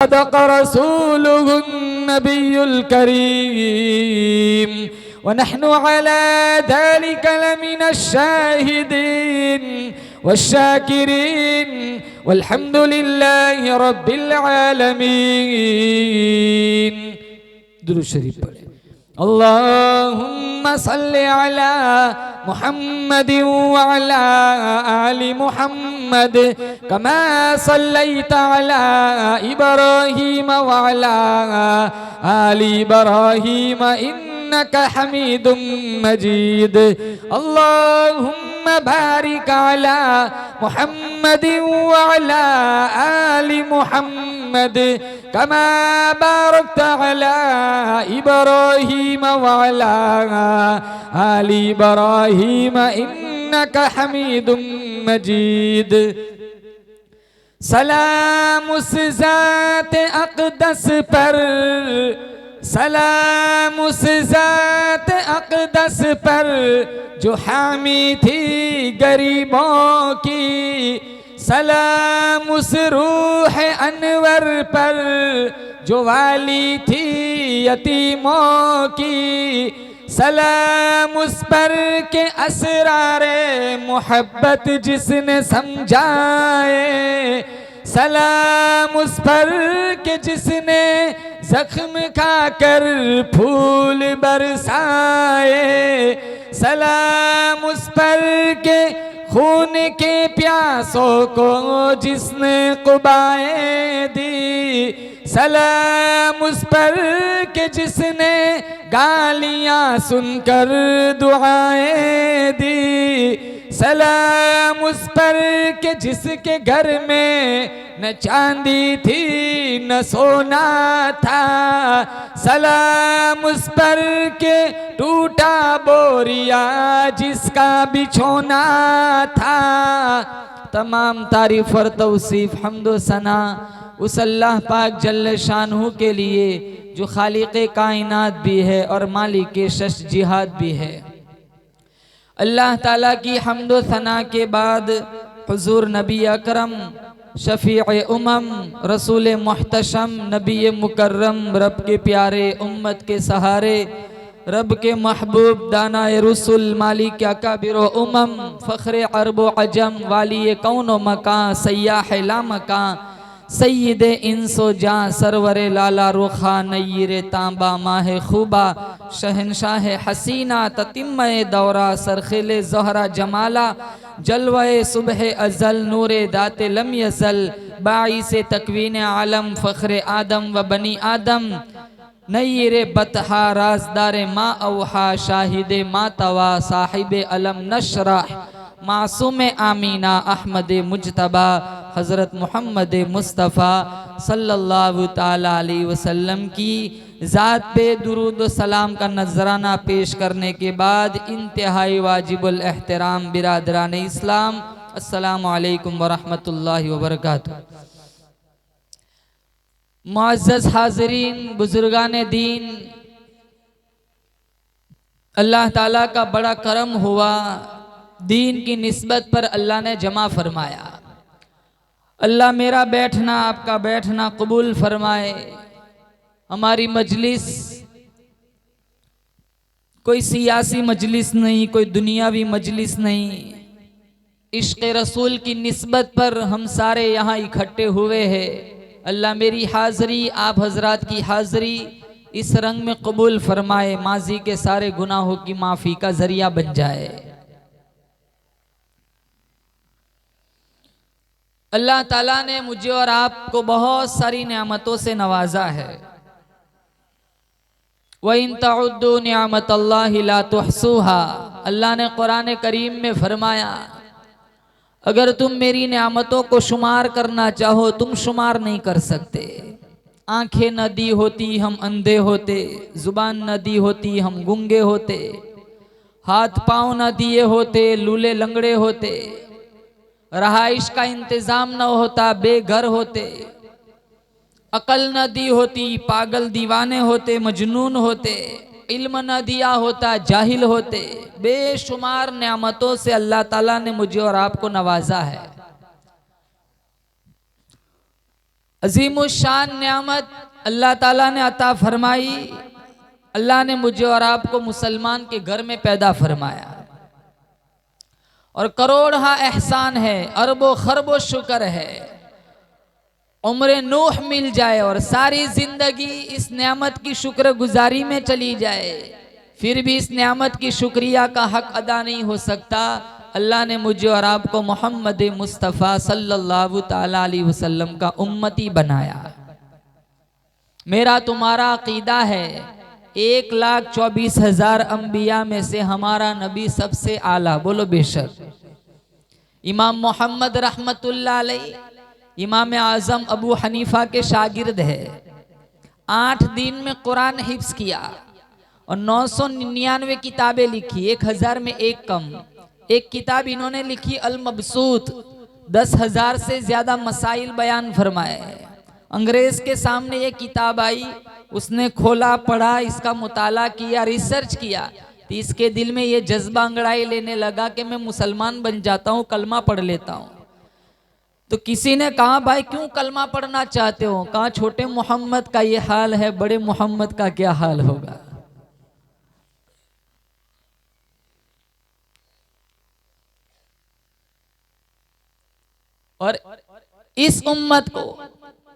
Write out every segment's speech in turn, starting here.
सदक़ रसूलुहुन्नबियुल करीम व नहनु अला ज़ालिका लमिनश्शाहिदीन वश्शाकिरीन वल्हम्दुलिल्लाहि रब्बिल आलमीन। दुरूद शरीफ पढ़े। अल्लाहुम्मा सल्लि अला मुहम्मद व अला आलि मुहम्मद कमा सल्लैता अला इब्राहीम व अला आलि इब्राहीम इन्नका हमीदुम मजीद। अल्लाहुम्मा बारिक अला मुहम्मद व अला आलि मुहम्मद कमा बारकता अला इब्राहीम व अला आलि इब्राहीम इन्नका हमीदुम मजीद। सलाम उस ज़ात अक़दस पर, सलाम उस ज़ात अक़दस पर जो हामी थी गरीबों की, सलाम उस रूह अनवर पर जो वाली थी यतीमों की, सलाम उस पर के असरारे मोहब्बत जिसने समझाए, सलाम उस पर के जिसने जख्म खाकर फूल बरसाए, सलाम उस पर के खून के प्यासों को जिसने क़ुबाएं दी, सलाम उस पर के जिसने गालियां सुनकर दुआएं दी, सलाम उस पर के जिसके घर में न चांदी थी न सोना था, सलाम उस पर के टूटा बोरिया जिसका बिछोना था। तमाम तारीफ और तौसीफ हम्द व सना उस अल्लाह पाक जल्ल शानहू के लिए जो खालिक़े कायनात भी है और मालिके शश जिहाद भी है। अल्लाह ताला की हम्द व सना के बाद हुजूर नबी अकरम शफ़ीए उमम रसूल मुहतशम नबी मुकर्रम रब के प्यारे उम्मत के सहारे रब के महबूब दानाए रसूल मालिक अकाबिर उमम फ़ख्र अरब व अजम वाली कौन व मकां सय्याह ला मकां सय्यद इंसो जां सरवर लाला रुखा नय्यर तांबा माह खूबा शहनशाह हसीना ततिम्मे दौरा सरखिले ज़हरा जमाला जलवे सुबह अज़ल नूरे दाते लम यज़ल बाइसे तकवीन आलम फ़ख्र आदम व बनी आदम नय्यर बतहा राजदार मा अवहा शाहिद मा तवा साहिब अलम नशरह मासूम आमीना अहमद मुजतबा हज़रत मोहम्मद मुस्तफ़ा सल्लल्लाहु ताला अलैहि वसल्लम की ज़ात पे दुरूद व सलाम का नजराना पेश करने के बाद इंतहाई वाजिबुल एहतराम बिरादरान इस्लाम अस्सलामु अलैकुम व रहमतुल्लाहि व बरकातुहू। मुअज़्ज़ज़ हाज़रीन, बुजुर्गान दीन, अल्लाह ताला का बड़ा करम हुआ, दीन की निस्बत पर अल्लाह ने जमा फरमाया। अल्लाह मेरा बैठना आपका बैठना कबूल फरमाए। हमारी मजलिस कोई सियासी मजलिस नहीं, कोई दुनियावी मजलिस नहीं, इश्क़ रसूल की निस्बत पर हम सारे यहाँ इकट्ठे हुए हैं। अल्लाह मेरी हाज़री आप हजरात की हाज़री इस रंग में कबूल फरमाए, माजी के सारे गुनाहों की माफ़ी का ज़रिया बन जाए। अल्लाह ताला ने मुझे और आपको बहुत सारी नेमतों से नवाजा है। व इन तउद्दू निअमतल्लाहि ला तुहसूहा, अल्लाह ने कुरान करीम में फरमाया अगर तुम मेरी नेमतों को शुमार करना चाहो तुम शुमार नहीं कर सकते। आंखें न दी होती हम अंधे होते, जुबान न दी होती हम गूंगे होते, हाथ पांव न दिए होते लूले लंगड़े होते, रहाइश का इंतजाम न होता बेघर होते, अकल न दी होती पागल दीवाने होते मजनून होते, इल्म न दिया होता जाहिल होते। बेशुमार नेमतों से अल्लाह ताला ने मुझे और आपको नवाजा है। अजीमुशान नेमत अल्लाह ताला ने अता फरमाई। अल्लाह ने मुझे और आपको मुसलमान के घर में पैदा फरमाया और करोड़ा एहसान है, अरबों खरबों शुक्र है। उम्र नूह मिल जाए और सारी जिंदगी इस नेमत की शुक्रगुजारी में चली जाए, फिर भी इस नेमत की शुक्रिया का हक अदा नहीं हो सकता। अल्लाह ने मुझे और आपको मोहम्मद मुस्तफ़ा सल्लल्लाहु ताला अलैहि वसल्लम का उम्मती बनाया। मेरा तुम्हारा अकीदा है 1,24,000 अंबिया में से हमारा नबी सबसे आला, बोलो बेशक। इमाम मोहम्मद रहमतुल्लाह अलैह इमाम आज़म अबू हनीफा के शागिर्द है। 8 दिन में कुरान हिफ्स किया और 999 किताबें लिखी, 1000 में एक कम। एक किताब इन्होंने लिखी अल मबसूत, 10,000 से ज्यादा मसाइल बयान फरमाए। अंग्रेज के सामने ये किताब आई, उसने खोला, पढ़ा, इसका मुताला किया, रिसर्च किया, तो इसके दिल में ये जज्बा अंगड़ाई लेने लगा कि मैं मुसलमान बन जाता हूँ, कलमा पढ़ लेता हूँ। तो किसी ने कहा भाई क्यों कलमा पढ़ना चाहते हो? कहा छोटे मोहम्मद का ये हाल है, बड़े मोहम्मद का क्या हाल होगा। और इस उम्मत को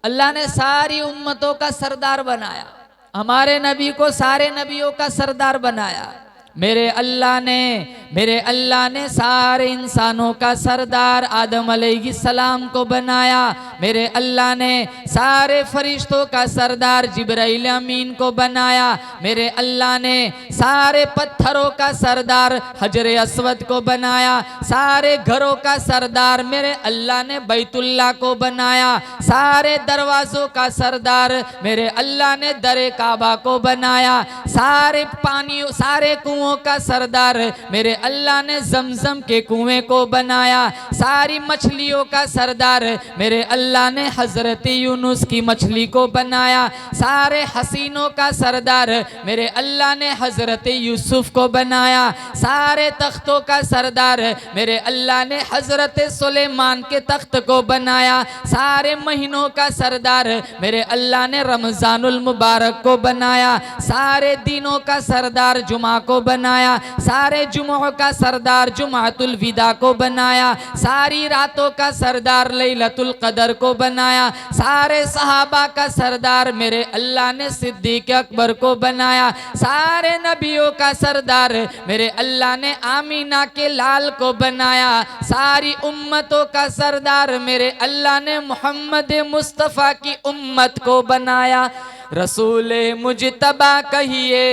अल्लाह ने सारी उम्मतों का सरदार बनाया। हमारे नबी को सारे नबियों का सरदार बनाया। मेरे अल्लाह ने सारे इंसानों का सरदार आदम अलैहिस्सलाम को बनाया। मेरे अल्लाह ने सारे फरिश्तों का सरदार जिब्राइल अमीन को बनाया। मेरे अल्लाह ने सारे पत्थरों का सरदार हजर अस्वद को बनाया। सारे घरों का सरदार मेरे अल्लाह ने बैतुल्लाह को बनाया। सारे दरवाजों का सरदार मेरे अल्लाह ने दरे काबा को बनाया। सारे पानी, सारे कुओं का सरदार मेरे अल्लाह ने जमजम के कुएं को बनाया। सारी मछलियों का सरदार मेरे अल्लाह ने हजरत यूनुस की मछली को बनाया। सारे हसीनों का सरदार मेरे अल्लाह ने हजरत यूसुफ को बनाया। सारे तख्तों का सरदार मेरे अल्लाह ने हजरत सुलेमान के तख्त को बनाया। सारे महीनों का सरदार मेरे अल्लाह ने रमजानुल मुबारक को बनाया। सारे दिनों का सरदार जुमा को बनाया। सारे जुमों का सरदार जुमातुल विदा को बनाया। सारी रातों का सरदार लैलतुल कदर को बनाया। सारे सहाबा का सरदार मेरे अल्लाह ने सिद्दीक अकबर को बनाया। सारे नबियों का सरदार मेरे अल्लाह ने आमीना के लाल को बनाया। सारी उम्मतों का सरदार मेरे अल्लाह ने मोहम्मद मुस्तफ़ा की उम्मत को बनाया। रसूल मुजतबा कहिए,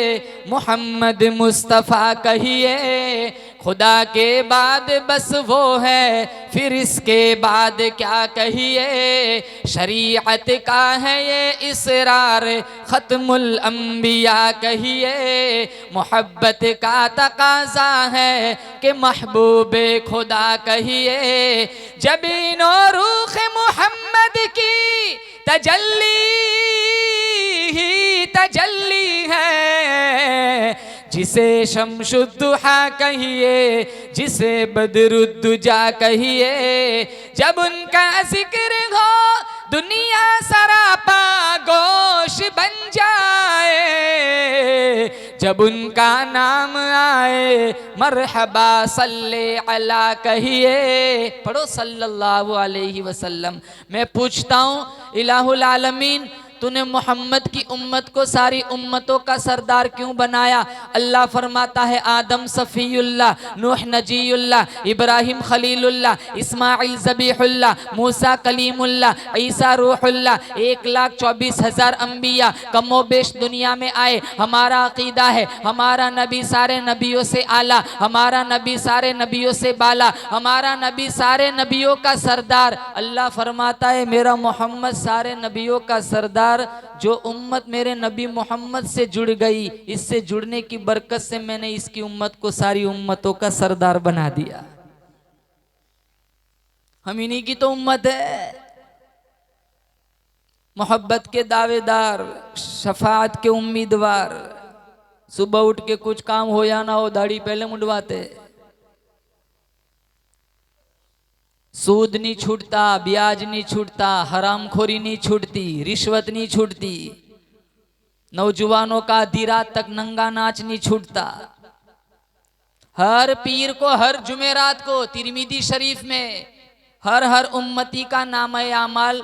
मोहम्मद मुस्तफ़ा कहिए, खुदा के बाद बस वो है, फिर इसके बाद क्या कहिए। शरीयत का है ये इसरार, ख़त्मुल अंबिया कहिए। मोहब्बत का तकाज़ा है कि महबूबे खुदा कहिए। जबीनो रूख़ मोहम्मद की तजल्ली ही तजल्ली है, जिसे शम्सुद्दुहा कहिए, जिसे बदरुद्दुजा कहिए। जब उनका जिक्र हो दुनिया सरापा गोश बन जाए, जब उनका नाम आए मरहबा सल्ले अला कहिए। पढ़ो सल्लल्लाहु अलैहि वसल्लम। मैं पूछता हूँ इलाहुल आलमीन, तूने मोहम्मद की उम्मत को सारी उम्मतों का सरदार क्यों बनाया? अल्लाह फरमाता है आदम सफ़ीउल्लाह, नूह नजीउल्लाह, इब्राहिम खलीलुल्लाह, इस्माइल ज़बीहुल्लाह, मूसा कलीमुल्लाह, ईसा रूहुल्लाह। 1,24,000 अंबिया कमोबेश दुनिया में आए। हमारा अकीदा है हमारा नबी सारे नबियों से आला, हमारा नबी सारे नबियों से बाला, हमारा नबी सारे नबियों का सरदार। अल्लाह फरमाता है मेरा मोहम्मद सारे नबियों का सरदार। जो उम्मत मेरे नबी मोहम्मद से जुड़ गई, इससे जुड़ने की बरकत से मैंने इसकी उम्मत को सारी उम्मतों का सरदार बना दिया। हम इन्हीं की तो उम्मत है। मोहब्बत के दावेदार, शफाअत के उम्मीदवार। सुबह उठ के कुछ काम हो या ना हो दाढ़ी पहले मुंडवाते, सूद नहीं छूटता, ब्याज नहीं छूटता, हरामखोरी नहीं छूटती, रिश्वत नहीं छूटती, नौजवानों का आधी रात तक नंगा नाच नहीं छूटता। हर पीर को हर जुमेरात को तिरमिदी शरीफ में हर उम्मती का नाम-ए आमाल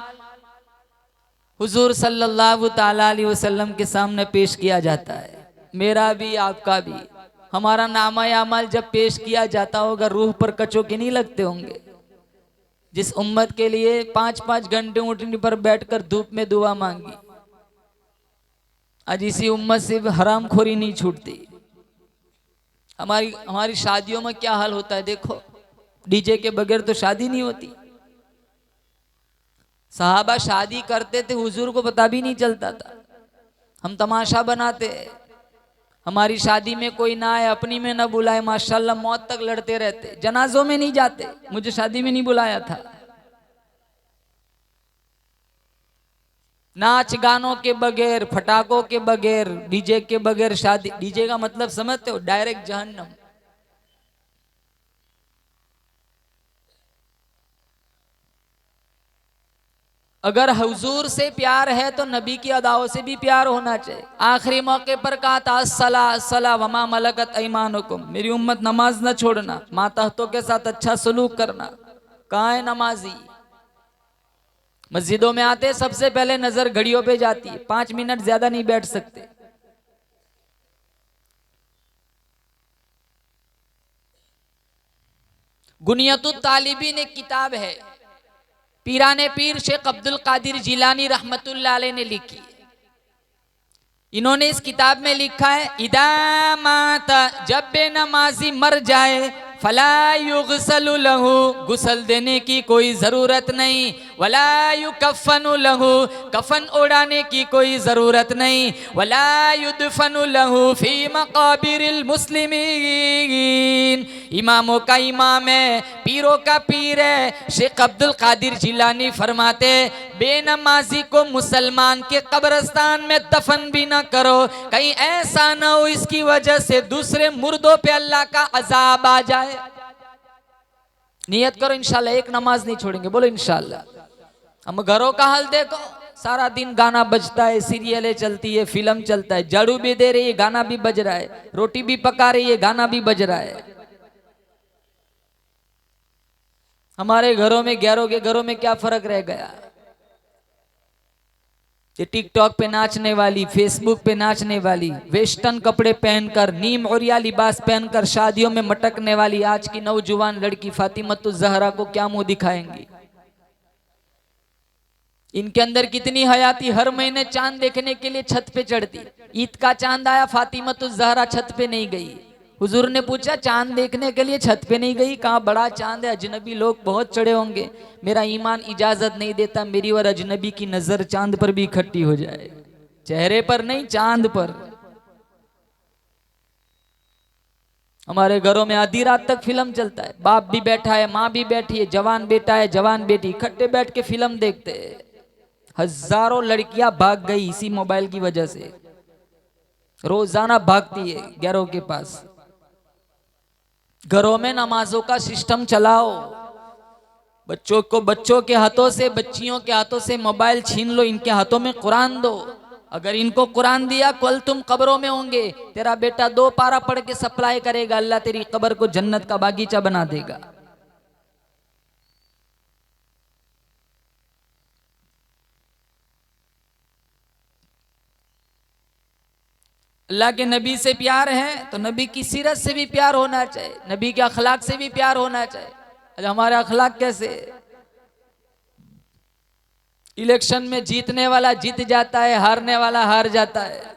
हुजूर सल्लल्लाहु ताला अलैहि वसल्लम के सामने पेश किया जाता है। मेरा भी आपका भी। हमारा नाम-ए आमाल जब पेश किया जाता होगा रूह पर कचो के नहीं लगते होंगे। जिस उम्मत के लिए 5-5 घंटे ऊँटनी पर बैठकर धूप में दुआ मांगी, आज इसी उम्मत से हरामखोरी नहीं छूटती। हमारी शादियों में क्या हाल होता है देखो, डीजे के बगैर तो शादी नहीं होती। सहाबा शादी करते थे, हुजूर को पता भी नहीं चलता था। हम तमाशा बनाते, हमारी शादी में कोई ना आए, अपनी में ना बुलाए, माशाल्लाह मौत तक लड़ते रहते। जनाजों में नहीं जाते, मुझे शादी में नहीं बुलाया था। नाच गानों के बगैर, फटाकों के बगैर, डीजे के बगैर शादी। डीजे का मतलब समझते हो? डायरेक्ट जहन्नम। अगर हुजूर से प्यार है तो नबी की अदाओं से भी प्यार होना चाहिए। आखिरी मौके पर कहा था सला सला वमा मलकत ऐमानुकुम, मेरी उम्मत नमाज न छोड़ना, मातहतों के साथ अच्छा सलूक करना। कहाँ है नमाजी? मस्जिदों में आते सबसे पहले नजर घड़ियों पे जाती है, 5 मिनट ज्यादा नहीं बैठ सकते। गुनियतुत तालिबीन एक किताब है, पीराने पीर शेख अब्दुल कादिर जिलानी रहमतुल्लाह अलैह ने लिखी। इन्होंने इस किताब में लिखा है, इदा माता, जब बेनमाजी मर जाए, फला युगसलु लहू, गुसल देने की कोई जरूरत नहीं, वला युकफनु लहू, कफन ओढ़ाने की कोई जरूरत नहीं, वला युदफनु लहू फी मकाबिरिल मुस्लिमीन। इमामों का इमाम है, पीरों का पीर है शेख अब्दुल कादिर जिलानी फरमाते, बेनमाजी को मुसलमान के कब्रिस्तान में दफन भी ना करो, कहीं ऐसा ना हो इसकी वजह से दूसरे मुर्दों पे अल्लाह का अजाब आ जाए। नियत करो इंशाल्लाह एक नमाज नहीं छोड़ेंगे, बोलो इंशाल्लाह। हम घरों का हाल देखो, सारा दिन गाना बजता है, सीरियलें चलती है, फिल्म चलता है, झाड़ू भी दे रही है गाना भी बज रहा है, रोटी भी पका रही है गाना भी बज रहा है। हमारे घरों में, गैरों के घरों में क्या फर्क रह गया? ये टिकटॉक पे नाचने वाली, फेसबुक पे नाचने वाली, वेस्टर्न कपड़े पहनकर, नीम औरिया लिबास पहनकर शादियों में मटकने वाली आज की नौजवान लड़की फातिमतुज ज़हरा को क्या मुंह दिखाएंगी? इनके अंदर कितनी हयाती। हर महीने चांद देखने के लिए छत पे चढ़ती। ईद का चांद आया, फातिमतुज ज़हरा छत पे नहीं गई। हुजूर ने पूछा चांद देखने के लिए छत पे नहीं गई? कहा बड़ा चांद है, अजनबी लोग बहुत चढ़े होंगे, मेरा ईमान इजाजत नहीं देता मेरी और अजनबी की नजर चांद पर भी इकट्ठी हो जाए। चेहरे पर नहीं, चांद पर। हमारे घरों में आधी रात तक फिल्म चलता है, बाप भी बैठा है, माँ भी बैठी है, जवान बेटा है, जवान बेटी, इकट्ठे बैठ के फिल्म देखते हैं। हजारों लड़कियां भाग गई इसी मोबाइल की वजह से, रोजाना भागती है गैरों के पास। घरों में नमाजों का सिस्टम चलाओ। बच्चों को बच्चों के हाथों से, बच्चियों के हाथों से मोबाइल छीन लो, इनके हाथों में कुरान दो। अगर इनको कुरान दिया, कल तुम कब्रों में होंगे, तेरा बेटा 2 पारा पढ़ के सप्लाई करेगा, अल्लाह तेरी कब्र को जन्नत का बागीचा बना देगा। अल्लाह के नबी से प्यार है तो नबी की सीरत से भी प्यार होना चाहिए, नबी के अखलाक से भी प्यार होना चाहिए। आज हमारे अखलाक कैसे? इलेक्शन में जीतने वाला जीत जाता है, हारने वाला हार जाता है।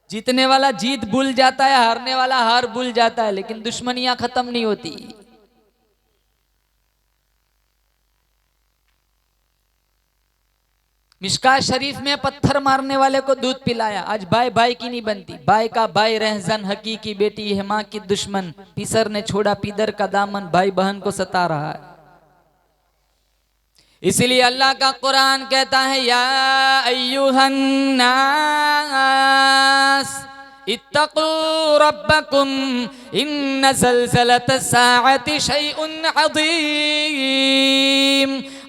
जीतने वाला जीत भूल जाता है, हारने वाला हार भूल जाता है, लेकिन दुश्मनियां खत्म नहीं होती। मिशका शरीफ में पत्थर मारने वाले को दूध पिलाया। आज भाई भाई की नहीं बनती, भाई का भाई रहजन, हकीकी बेटी है माँ की दुश्मन। पीसर ने छोड़ा पीदर का दामन, भाई बहन को सता रहा है। इसलिए अल्लाह का कुरान कहता है, या अय्युहन नास, इत्तक़ू रब्बकुम इन्न ज़ल्ज़लतस्साअति शैउन अज़ीम।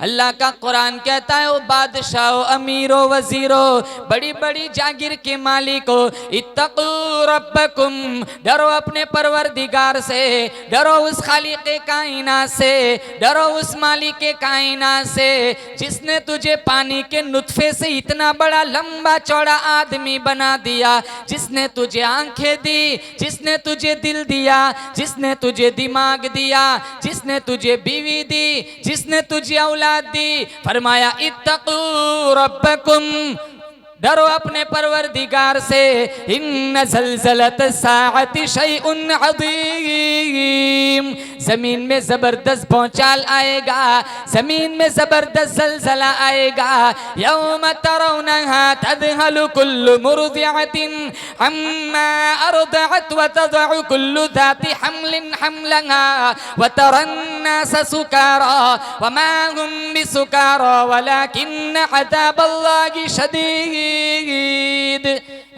अल्लाह का कुरान कहता है, ओ बादशाहों, अमीरों, वजीरों, बड़ी बड़ी जागीर के मालिको, इत्तक़ू रब्बकुम, डरो अपने परवरदिगार से, डरो उस खालिक़े कायनात से, डरो उस मालिके कायनात से जिसने तुझे पानी के नुत्फे से इतना बड़ा लंबा चौड़ा आदमी बना दिया, जिसने तुझे आंखें दी, जिसने तुझे दिल दिया, जिसने तुझे दिमाग दिया, जिसने तुझे बीवी दी, जिसने तुझे औलाद दी। फरमाया इत्तक़ू रब्बकुम, डरो अपने परवरदिगार से, इन्न ज़ल्ज़लतस्साअति शैउन अज़ीम। जमीन में जबरदस्त भौचाल आएगा, जमीन में जबरदस्त ज़लज़ला आएगा। यौम तरौनहा तज़हलु कुल्लु मुर्दिअतिन अम्मा अर्दअत व तज़अु कुल्लु ज़ाति हम्लिन हम्लहा व तरन्नास सुकारा व मा हुम बिसुकारा वलाकिन्न अज़ाबल्लाहि शदीद।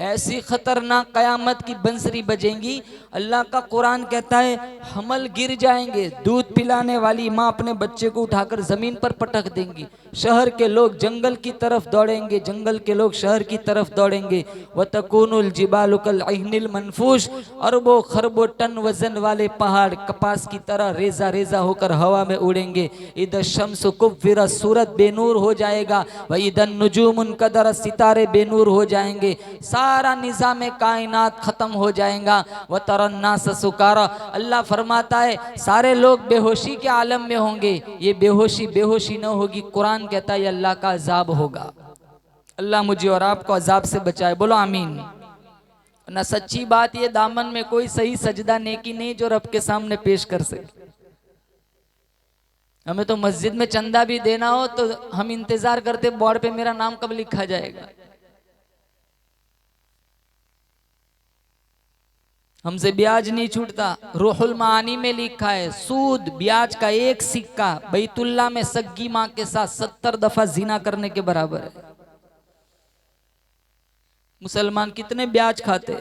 ऐसी खतरनाक कयामत की बंसरी बजेंगी। अल्लाह का कुरान कहता है, हमल गिर जाएंगे, दूध पिलाने वाली माँ अपने बच्चे को उठाकर जमीन पर पटक देंगी, शहर के लोग जंगल की तरफ दौड़ेंगे, जंगल के लोग शहर की तरफ दौड़ेंगे। व तकूनुल जिबालु कल अहनिल मनफूश, अरबों खरबों टन वजन वाले पहाड़ कपास की तरह रेजा रेजा होकर हवा में उड़ेंगे। इधर शम्स कुव्विरत, सूरत बेनूर हो जाएगा। व इधर नुजूमुन कदर, सितारे बेनूर हो जाएंगे। सारा निज़ाम कायनात खत्म हो जाएगा। व तरन्नास सुकारा, अल्लाह फरमाता है सारे लोग बेहोशी के आलम में होंगे। ये बेहोशी बेहोशी न होगी, कुरान कहता है अल्लाह का अजाब होगा। अल्लाह मुझे और आपको अजाब से बचाए, बोलो आमीन। ना सच्ची बात, ये दामन में कोई सही सजदा नेकी नहीं जो रब के सामने पेश कर सके। हमें तो मस्जिद में चंदा भी देना हो तो हम इंतजार करते बोर्ड पे मेरा नाम कब लिखा जाएगा। हमसे ब्याज नहीं छूटता। रूहुल मानी में लिखा है, सूद ब्याज का एक सिक्का बैतुल्लाह में सग्गी माँ के साथ 70 दफा जिना करने के बराबर है। मुसलमान कितने ब्याज खाते।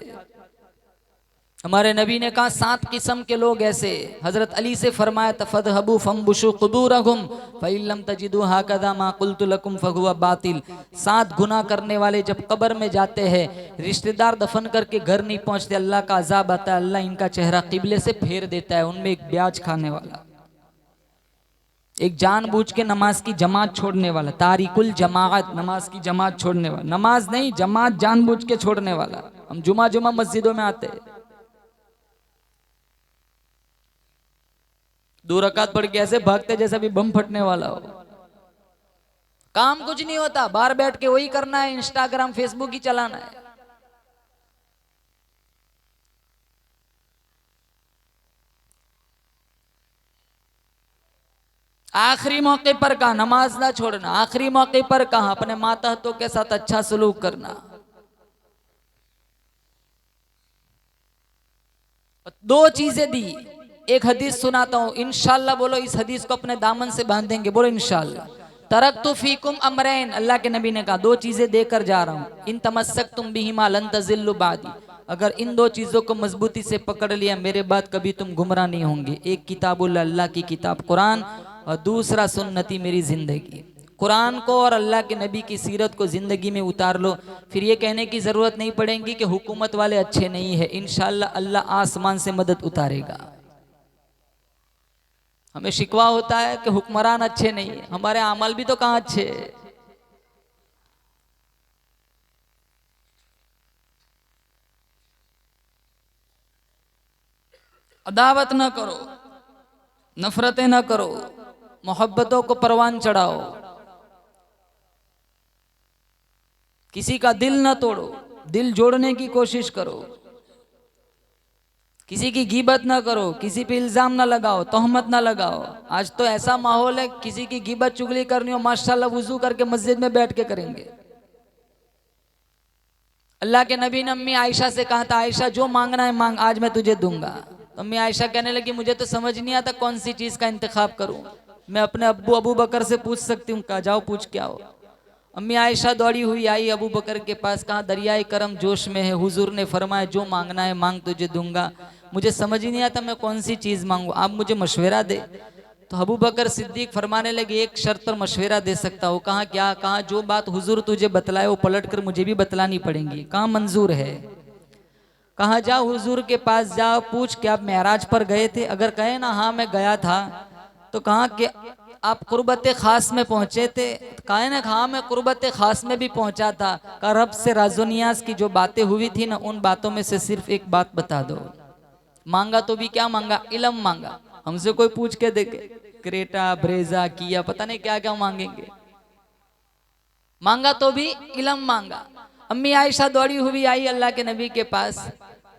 हमारे नबी ने कहा 7 किस्म के लोग ऐसे। हजरत अली से फरमाया, तफदहबू फम्बुशु कुबूरहुम फइल्लम तजिदू हाकदा मा कुल्तु लकुम फहुवा बातिल। 7 गुनाह करने वाले जब कब्र में जाते हैं, रिश्तेदार दफन करके घर नहीं पहुंचते, अल्लाह का अजाब आता है, अल्लाह इनका चेहरा किबले से फेर देता है। उनमें एक ब्याज खाने वाला, एक जानबूझ के नमाज की जमात छोड़ने वाला, तारिकुल जमात, नमाज की जमात छोड़ने वाला, नमाज नहीं जमात जानबूझ के छोड़ने वाला। हम जुमा जुमा मस्जिदों में आते हैं, 2 रकात पढ़ के ऐसे भागते जैसे भी बम फटने वाला हो। काम कुछ नहीं होता, बाहर बैठ के वही करना है, इंस्टाग्राम फेसबुक ही चलाना है। आखिरी मौके पर कहा नमाज ना छोड़ना, आखिरी मौके पर कहा अपने मातहतों के साथ अच्छा सलूक करना। 2 चीजें दी। एक हदीस सुनाता हूं, इंशाअल्लाह बोलो इस हदीस को अपने दामन से बांधेंगे, बोलो इंशाअल्लाह। तरक्तु फीकुम अमरैन, अल्लाह के नबी ने कहा 2 चीजें देकर जा रहा हूं, इन तमस्सकतुम बिहिमा लन तज़िल्लु बादी, अगर इन 2 चीजों को मजबूती से पकड़ लिया मेरे बाद कभी तुम गुमराह नहीं होंगे। एक किताबुल अल्लाह की किताब कुरान, और दूसरा सुन्नती मेरी जिंदगी। कुरान को और अल्लाह के नबी की सीरत को जिंदगी में उतार लो, फिर ये कहने की जरूरत नहीं पड़ेगी कि हुकूमत वाले अच्छे नहीं है। इंशाअल्लाह अल्लाह आसमान से मदद उतारेगा। हमें शिकवा होता है कि हुक्मरान अच्छे नहीं है, हमारे अमल भी तो कहाँ अच्छे है। अदावत ना करो, नफरतें ना करो, मोहब्बतों को परवान चढ़ाओ, किसी का दिल ना तोड़ो, दिल जोड़ने की कोशिश करो, किसी की गीबत ना करो, किसी पे इल्जाम ना लगाओ, तोहमत ना लगाओ। आज तो ऐसा माहौल है, किसी की गीबत चुगली करनी हो माशाल्लाह वुजू करके मस्जिद में बैठ के करेंगे। अल्लाह के नबी ने अम्मी आयशा से कहा था, आयशा जो मांगना है मांग, आज मैं तुझे दूंगा। तो अम्मी आयशा कहने लगी, मुझे तो समझ नहीं आता कौन सी चीज का इंतखाब करूं, मैं अपने अब्बू बकर से पूछ सकती हूँ। कहा जाओ पूछ के आओ। अम्मी आयशा दौड़ी हुई आई अबू बकर के पास, कहा दरियाए करम जोश में है, हुजूर ने फरमाया जो मांगना है मांग, तुझे दूंगा। मुझे समझ ही नहीं आता मैं कौन सी चीज़ मांगू, आप मुझे मशवरा दे। तो अबू बकर सिद्दीक फरमाने लगे एक शर्त पर मशवरा दे सकता हो। कहा क्या? कहा जो बात हुजूर तुझे बतलाए वो पलट कर मुझे भी बतलानी पड़ेंगी। कहा मंजूर है। कहा जा हुजूर के पास जा, पूछ के आप मेराज पर गए थे। अगर कहे ना हाँ मैं गया था, तो कहा कि आप कुर्बत खास में पहुंचे थे। कहा ना हाँ मैं कुर्बत खास में भी पहुंचा था। कहा रब से राजोनियाज की जो बातें हुई थी ना, उन बातों में से सिर्फ एक बात बता दो। मांगा तो भी क्या मांगा? इल्म मांगा। हमसे कोई पूछ के देखे, क्रेटा ब्रेजा किया पता नहीं क्या क्या मांगेंगे, मांगा तो भी इल्म मांगा। अम्मी आयशा दौड़ी हुई आई अल्लाह के नबी के पास।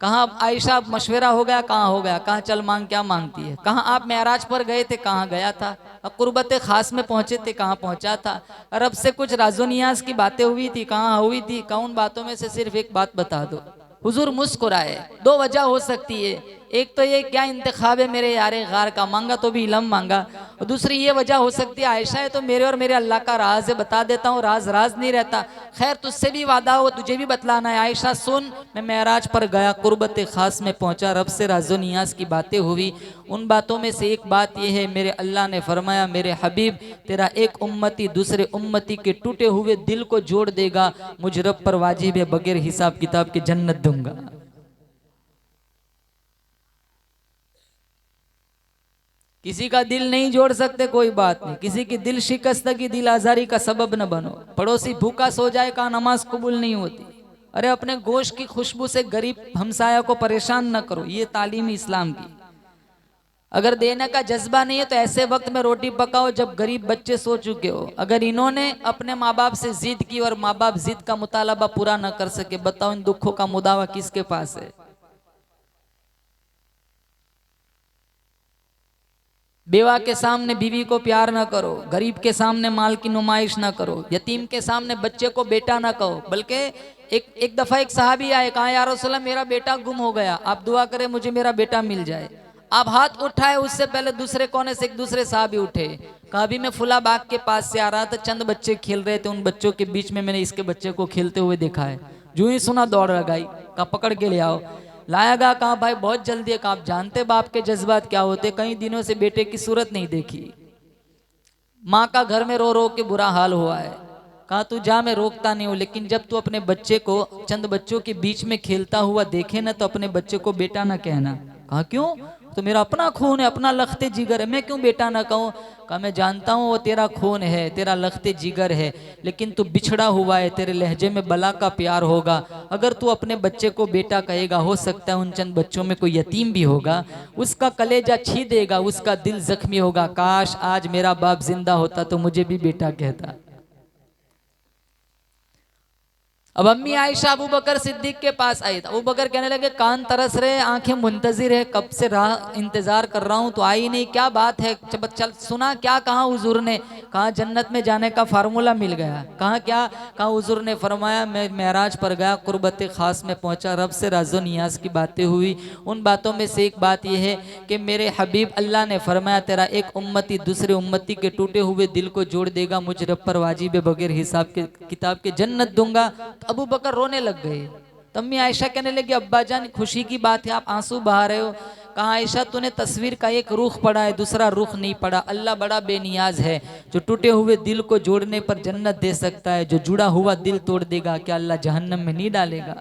कहा आयशा मशवरा हो गया? कहाँ हो गया? कहा चल मांग, क्या मांगती है? कहा आप मेराज पर गए थे, कहाँ गया था? कुर्बत खास में पहुंचे थे, कहाँ पहुंचा था? रब से कुछ राजोनियाज की बातें हुई थी, कहाँ हुई थी? कौन बातों में से सिर्फ एक बात बता दो। हुजूर मुस्कुराए। दो वजह हो सकती है, एक तो ये क्या इंतखाब है मेरे यारे गार का, मांगा तो भी इल्म मांगा। और दूसरी ये वजह हो सकती है आयशा है तो मेरे और मेरे अल्लाह का राज है, बता देता हूँ, राज राज नहीं रहता। खैर तुझसे भी वादा हो, तुझे भी बतलाना है। आयशा सुन, मैं मेराज पर गया, कुर्बत खास में पहुंचा, रब से राजो नियाज की बातें हुई। उन बातों में से एक बात यह है, मेरे अल्लाह ने फरमाया मेरे हबीब तेरा एक उम्मती दूसरे उम्मती के टूटे हुए दिल को जोड़ देगा, मुझ रब पर वाजिब है बगैर हिसाब किताब के जन्नत दूंगा। किसी का दिल नहीं जोड़ सकते कोई बात नहीं, किसी की दिल शिकस्त की दिल आजारी का सबब न बनो। पड़ोसी भूखा सो जाए का नमाज कबूल नहीं होती। अरे अपने गोश्त की खुशबू से गरीब हमसाया को परेशान न करो, ये तालीम इस्लाम की। अगर देने का जज्बा नहीं है तो ऐसे वक्त में रोटी पकाओ जब गरीब बच्चे सो चुके हो। अगर इन्होंने अपने माँ बाप से जिद की और माँ बाप जिद का मुतालबा पूरा न कर सके, बताओ इन दुखों का मुदावा किसके पास है? बेवा के सामने बीवी को प्यार ना करो, गरीब के सामने माल की नुमाइश ना करो, यतीम के सामने बच्चे को बेटा ना कहो। बल्कि एक दफा एक सहाबी आए, कहा या रसूलल्लाह मेरा बेटा गुम हो गया, आप दुआ करें मुझे मेरा बेटा मिल जाए। आप हाथ उठाए, उससे पहले दूसरे कोने से एक दूसरे सहाबी उठे। कहा अभी मैं फुला बाग के पास से आ रहा था, चंद बच्चे खेल रहे थे, उन बच्चों के बीच में मैंने इसके बच्चे को खेलते हुए देखा है। जो ही सुना दौड़ लगाई, कहा पकड़ के ले आओ। लाया गया, कहा भाई बहुत जल्दी है। कहा आप जानते बाप के जज्बात क्या होते, कई दिनों से बेटे की सूरत नहीं देखी, माँ का घर में रो रो के बुरा हाल हुआ है। कहा तू जा, मैं रोकता नहीं हूँ, लेकिन जब तू अपने बच्चे को चंद बच्चों के बीच में खेलता हुआ देखे ना, तो अपने बच्चे को बेटा ना कहना। कहा क्यों? तो मेरा अपना खून है, अपना लखते जिगर है, मैं क्यों बेटा ना कहूँ? कहा मैं जानता हूँ वो तेरा खून है, तेरा लखते जिगर है, लेकिन तू बिछड़ा हुआ है, तेरे लहजे में बला का प्यार होगा। अगर तू अपने बच्चे को बेटा कहेगा, हो सकता है उन चंद बच्चों में कोई यतीम भी होगा, उसका कलेजा छी देगा, उसका दिल जख्मी होगा। काश आज मेरा बाप जिंदा होता तो मुझे भी बेटा कहता। अब अम्मी आयशा अबू बकर सिद्दीक के पास आई, था अबू बकर कहने लगे कान तरस रहे, आंखें मुंतजिर है, कब से राह इंतजार कर रहा हूँ तो आई नहीं, क्या बात है? चल सुना क्या कहा हुजूर ने? कहा जन्नत में जाने का फार्मूला मिल गया। कहा क्या? कहा हुजूर ने फरमाया मैं मेराज पर गया, कुर्बत खास में पहुंचा, रब से राजो नियाज की बातें हुई। उन बातों में से एक बात यह है कि मेरे हबीब अल्लाह ने फरमाया तेरा एक उम्मती दूसरे उम्मती के टूटे हुए दिल को जोड़ देगा, मुझ रब पर वाजिब बगैर हिसाब के किताब के जन्नत दूंगा। अबू बकर रोने लग गए। तब अम्मी आयशा कहने लगी अब्बा जान खुशी की बात है, आप आंसू बहा रहे हो। कहा आयशा तूने तस्वीर का एक रुख पढ़ा है, दूसरा रुख नहीं पढ़ा। अल्लाह बड़ा बेनियाज है, जो टूटे हुए दिल को जोड़ने पर जन्नत दे सकता है, जो जुड़ा हुआ दिल तोड़ देगा क्या अल्लाह जहन्नम में नहीं डालेगा?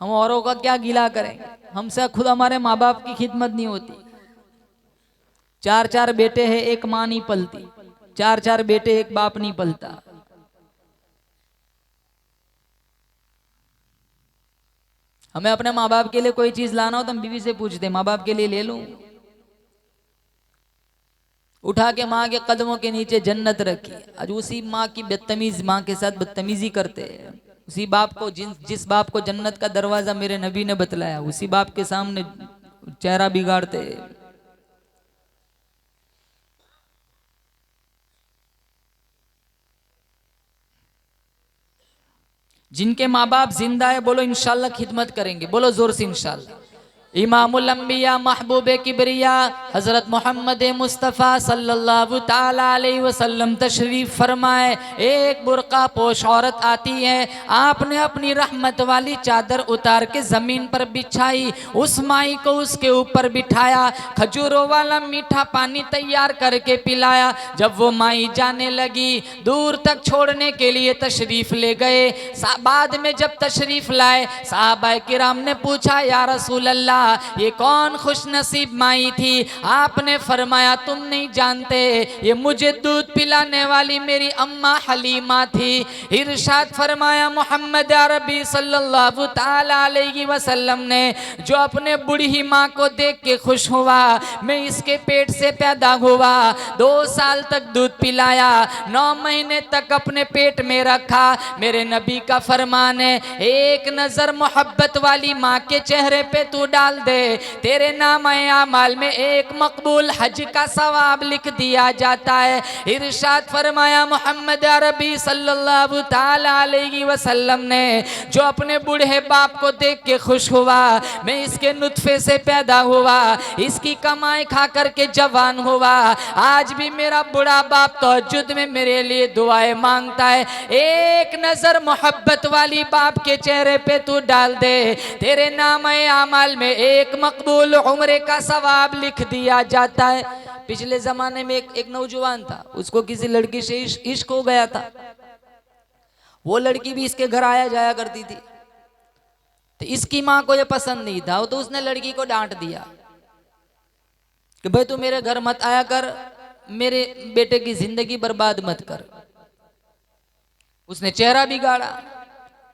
हम औरों का क्या गिला करेंगे, हमसे खुद हमारे माँ बाप की खिदमत नहीं होती। चार चार बेटे हैं, एक माँ नहीं पलती, चार चार बेटे एक बाप नहीं पलता। हमें अपने माँ बाप के लिए कोई चीज लाना हो तो हम बीवी से पूछते माँ बाप के लिए ले लूं? उठा के माँ के कदमों के नीचे जन्नत रखी। आज उसी माँ की बदतमीज माँ के साथ बदतमीजी करते हैं। उसी बाप को जिस बाप को जन्नत का दरवाजा मेरे नबी ने बतलाया, उसी बाप के सामने चेहरा बिगाड़ते हैं। जिनके माँ बाप जिंदा है बोलो इंशाल्लाह खिदमत करेंगे, बोलो जोर से इंशाल्लाह। इमामुल अंबिया महबूब किबरिया हज़रत मोहम्मद मुस्तफ़ा सल्लल्लाहु ताला अलैहि वसल्लम तशरीफ़ फरमाए। एक बुर्का पोश औरत आती है, आपने अपनी रहमत वाली चादर उतार के ज़मीन पर बिछाई, उस माई को उसके ऊपर बिठाया, खजूरों वाला मीठा पानी तैयार करके पिलाया। जब वो माई जाने लगी, दूर तक छोड़ने के लिए तशरीफ़ ले गए। बाद में जब तशरीफ़ लाए, सहाबा किराम ने पूछा, या रसूल अल्लाह, ये कौन खुश नसीब माई थी? आपने फरमाया, तुम नहीं जानते, ये मुझे दूध पिलाने वाली मेरी अम्मा हलीमा थी। इरशाद फरमाया मोहम्मद अरबी सल्लल्लाहु ताला अलैहि वसल्लम ने, जो अपने बूढ़ी माँ को देख के खुश हुआ, मैं इसके पेट से पैदा हुआ, 2 साल तक दूध पिलाया, 9 महीने तक अपने पेट में रखा। मेरे नबी का फरमान है, एक नजर मोहब्बत वाली माँ के चेहरे पे तू डाल दे, तेरे नाम आमाल में एक मकबूल हज का सवाब लिख दिया जाता है। इरशाद फरमाया मोहम्मद अरबी सल्लल्लाहु ताला अलैहि वसल्लम ने, जो अपने बूढ़े बाप को देख के खुश हुआ, मैं इसके नुत्फे से पैदा हुआ, इसकी कमाई खा करके जवान हुआ, आज भी मेरा बूढ़ा बाप तहज्जुद में मेरे लिए दुआएं मांगता है। एक नजर मोहब्बत वाली बाप के चेहरे पे तू डाल दे, तेरे नाम आमाल में एक मकबूल उम्रे का सवाब लिख दिया जाता है। पिछले जमाने में एक नौजवान था, उसको किसी लड़की से इश्क हो गया था। वो लड़की भी इसके घर आया जाया करती थी, तो इसकी माँ को ये पसंद नहीं था, तो उसने लड़की को डांट दिया कि भाई तू मेरे घर मत आया कर, मेरे बेटे की जिंदगी बर्बाद मत कर। उसने चेहरा बिगाड़ा।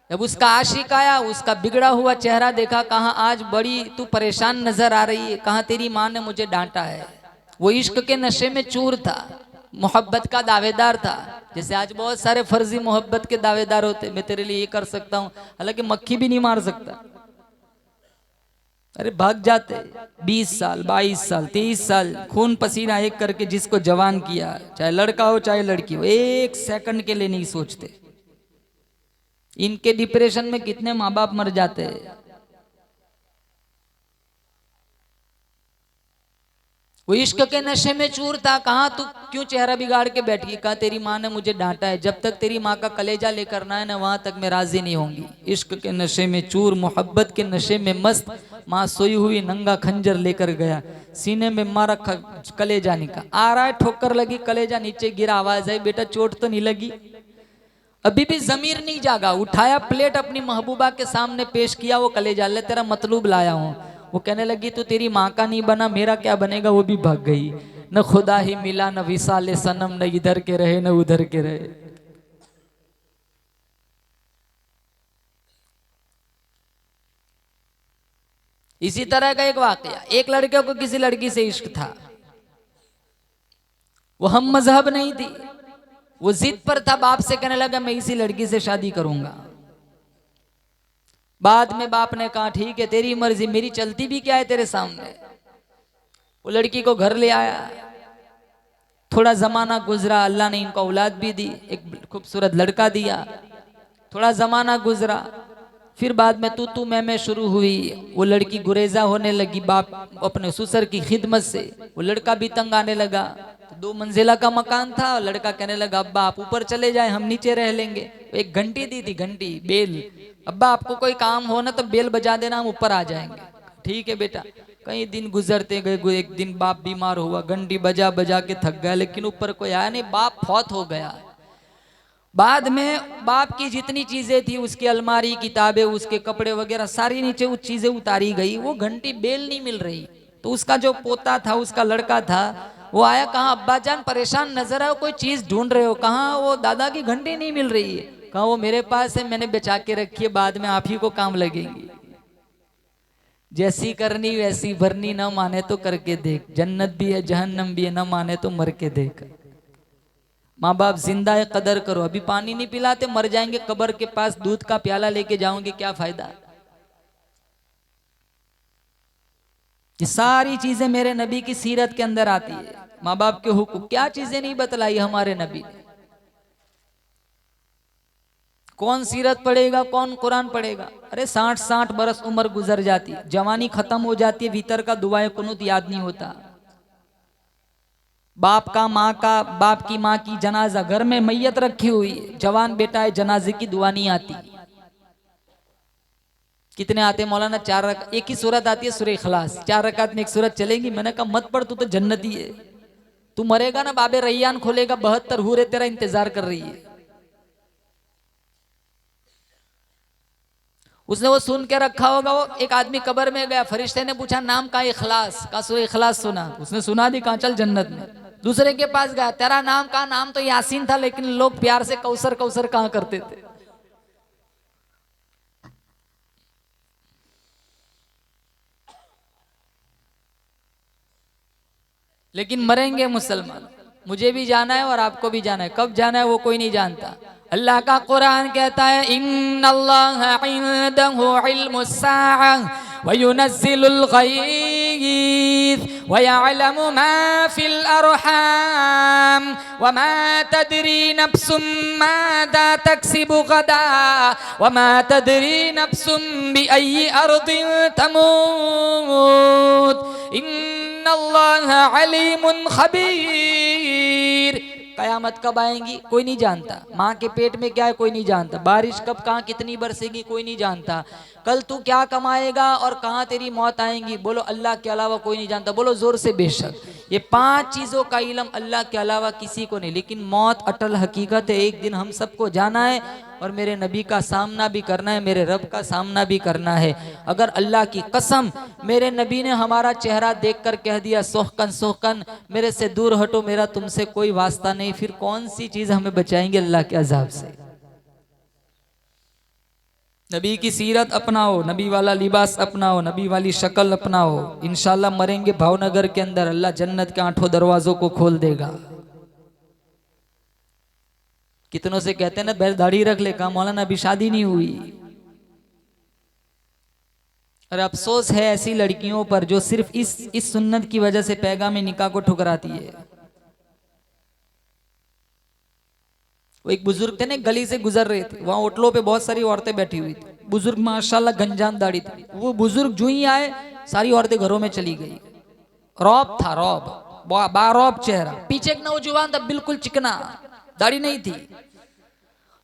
जब उसका आशिक आया, उसका बिगड़ा हुआ चेहरा देखा, कहा आज बड़ी तू परेशान नजर आ रही है, कहा तेरी माँ ने मुझे डांटा है। वो इश्क के नशे में चूर था, मोहब्बत का दावेदार था। जैसे आज बहुत सारे फर्जी मोहब्बत के दावेदार होते, मैं तेरे लिए ये कर सकता हूँ, हालांकि मक्खी भी नहीं मार सकता। अरे भाग जाते 20 साल 22 साल 23 साल खून पसीना एक करके जिसको जवान किया, चाहे लड़का हो चाहे लड़की हो, 1 सेकंड के लिए नहीं सोचते। इनके डिप्रेशन में कितने माँ बाप मर जाते हैं। वो इश्क के नशे में चूर था, कहा तू क्यों चेहरा बिगाड़ के बैठी? कहा तेरी माँ ने मुझे डांटा है, जब तक तेरी माँ का कलेजा लेकर ना है ना, वहां तक मैं राजी नहीं होंगी। इश्क के नशे में चूर, मोहब्बत के नशे में मस्त, माँ सोई हुई नंगा खंजर लेकर गया, सीने में मारा, कलेजा निकाल आ रहा है, ठोकर लगी, कलेजा नीचे गिरा, आवाज आई, बेटा चोट तो नहीं लगी? अभी भी जमीर नहीं जागा। उठाया, प्लेट अपनी महबूबा के सामने पेश किया, वो कलेजा, ले तेरा मतलूब लाया हूँ। वो कहने लगी तू तेरी माँ का नहीं बना, मेरा क्या बनेगा? वो भी भाग गई। न खुदा ही मिला, न विसाले सनम, न इधर के रहे न उधर के रहे। इसी तरह का एक वाकया, एक लड़के को किसी लड़की से इश्क था, वो हम मजहब नहीं थी, वो जिद पर था, बाप से कहने लगा मैं इसी लड़की से शादी करूंगा। बाद में बाप ने कहा ठीक है तेरी मर्जी, मेरी चलती भी क्या है तेरे सामने। वो लड़की को घर ले आया, थोड़ा जमाना गुजरा, अल्लाह ने इनको औलाद भी दी, एक खूबसूरत लड़का दिया। थोड़ा जमाना गुजरा, फिर बाद में तू मैं शुरू हुई। वो लड़की गुरेजा होने लगी बाप अपने ससुर की खिदमत से। वो लड़का भी तंग आने लगा। 2 मंजिला का मकान था, और लड़का कहने लगा अब्बा आप ऊपर चले जाए, हम नीचे रह लेंगे। एक घंटी दी थी, घंटी बेल, अब्बा आपको कोई काम हो ना तो बेल बजा देना, हम ऊपर आ जाएंगे। ठीक है बेटा। कई दिन गुजरते गए, एक दिन बाप बीमार हुआ, घंटी बजा बजा के थक गया, लेकिन ऊपर कोई आया नहीं, बाप फौत हो गया। बाद में बाप की जितनी चीजें थी, उसकी अलमारी, किताबें, उसके कपड़े वगैरह सारी नीचे वो चीजें उतारी गई। वो घंटी बेल नहीं मिल रही, तो उसका जो पोता था, उसका लड़का था, वो आया, कहा अब्बा जान परेशान नजर आए, कोई चीज ढूंढ रहे हो? कहा वो दादा की घंटी नहीं मिल रही है। कहा वो मेरे पास है, मैंने बचा के रखी है, बाद में आप ही को काम लगेंगी। जैसी करनी वैसी भरनी, न माने तो करके देख, जन्नत भी है जहन्नम भी है, न माने तो मर के देख। माँ बाप जिंदा है, कदर करो। अभी पानी नहीं पिलाते, मर जाएंगे कब्र के पास, दूध का प्याला लेके जाओगे, क्या फायदा? ये सारी चीजें मेरे नबी की सीरत के अंदर आती है। माँ बाप के हुक्म, क्या चीजें नहीं बतलाई हमारे नबी ने। कौन सीरत पढ़ेगा, कौन कुरान पढ़ेगा। अरे 60-60 बरस उम्र गुजर जाती, जवानी खत्म हो जाती है, भीतर का दुआए कुनूत याद नहीं होता। बाप का, माँ का, बाप की माँ की जनाजा घर में मैयत रखी हुई है, जवान बेटा है, जनाजे की दुआ नहीं आती। कितने आते मौलाना? 4 रकात, एक ही सूरत आती है सूरह इखलास, 4 रकात में एक सूरत चलेगी। मैंने कहा मत पढ़, तू तो जन्नती है। तू मरेगा ना, बाबे रैयान खोलेगा, 72 हूरे तेरा इंतजार कर रही है। उसने वो सुन के रखा होगा। वो एक आदमी कब्र में गया, फरिश्ते ने पूछा नाम का? इखलास का। सूरह इखलास सुना, उसने सुना दी, कहा चल जन्नत में। दूसरे के पास गया, तेरा नाम का? नाम तो यासीन था, लेकिन लोग प्यार से कौसर कौसर कहा करते थे। लेकिन मरेंगे मुसलमान। मुझे भी जाना है और आपको भी जाना है। कब जाना है वो कोई नहीं जानता। अल्लाह का कुरान कहता है, इन्नल्लाह इंदहु इल्मुस्साअ व युनज़्ज़िलुल गईज़ व यअलमु मा फिल अरहाम व मा तदरी नफ्सुम मादा तक्सिबु गदा व मा तदरी नफ्सुम बिअय्यि अर्दिन तमूत इन्नल्लाह अलीमुन खबीर। कयामत कब आएंगी कोई नहीं जानता। माँ के पेट में क्या है कोई नहीं जानता। बारिश कब कहाँ कितनी बरसेगी कोई नहीं जानता। कल तू क्या कमाएगा और कहाँ तेरी मौत आएगी, बोलो अल्लाह के अलावा कोई नहीं जानता। बोलो जोर से बेशक। ये 5 चीज़ों का इल्म अल्लाह के अलावा किसी को नहीं। लेकिन मौत अटल हकीकत है, एक दिन हम सबको जाना है और मेरे नबी का सामना भी करना है, मेरे रब का सामना भी करना है। अगर अल्लाह की कसम मेरे नबी ने हमारा चेहरा देखकर कह दिया सोहकन सोहकन मेरे से दूर हटो, मेरा तुमसे कोई वास्ता नहीं, फिर कौन सी चीज़ हमें बचाएंगे अल्लाह के अजाब से। नबी की सीरत अपनाओ, नबी वाला लिबास अपनाओ, नबी वाली शक्ल अपनाओ। इंशाल्लाह मरेंगे भावनगर के अंदर, अल्लाह जन्नत के 8 दरवाजों को खोल देगा। कितनों से कहते हैं ना बैल दाढ़ी रख ले, कहा मौलाना अभी शादी नहीं हुई। और अफसोस है ऐसी लड़कियों पर जो सिर्फ इस सुन्नत की वजह से पैगाम निकाह को ठुकराती है। वो एक बुजुर्ग थे ना, गली से गुजर रहे थे, वहां होटलों पे बहुत सारी औरतें बैठी हुई थी। बुजुर्ग माशाल्लाह गंजान दाढ़ी थी। वो बुजुर्ग जो ही आए सारी औरतें घरों में चली गई। रौब था, रौब, बारौब चेहरा। पीछे एक नौजवान था बिल्कुल चिकना, दाढ़ी नहीं थी।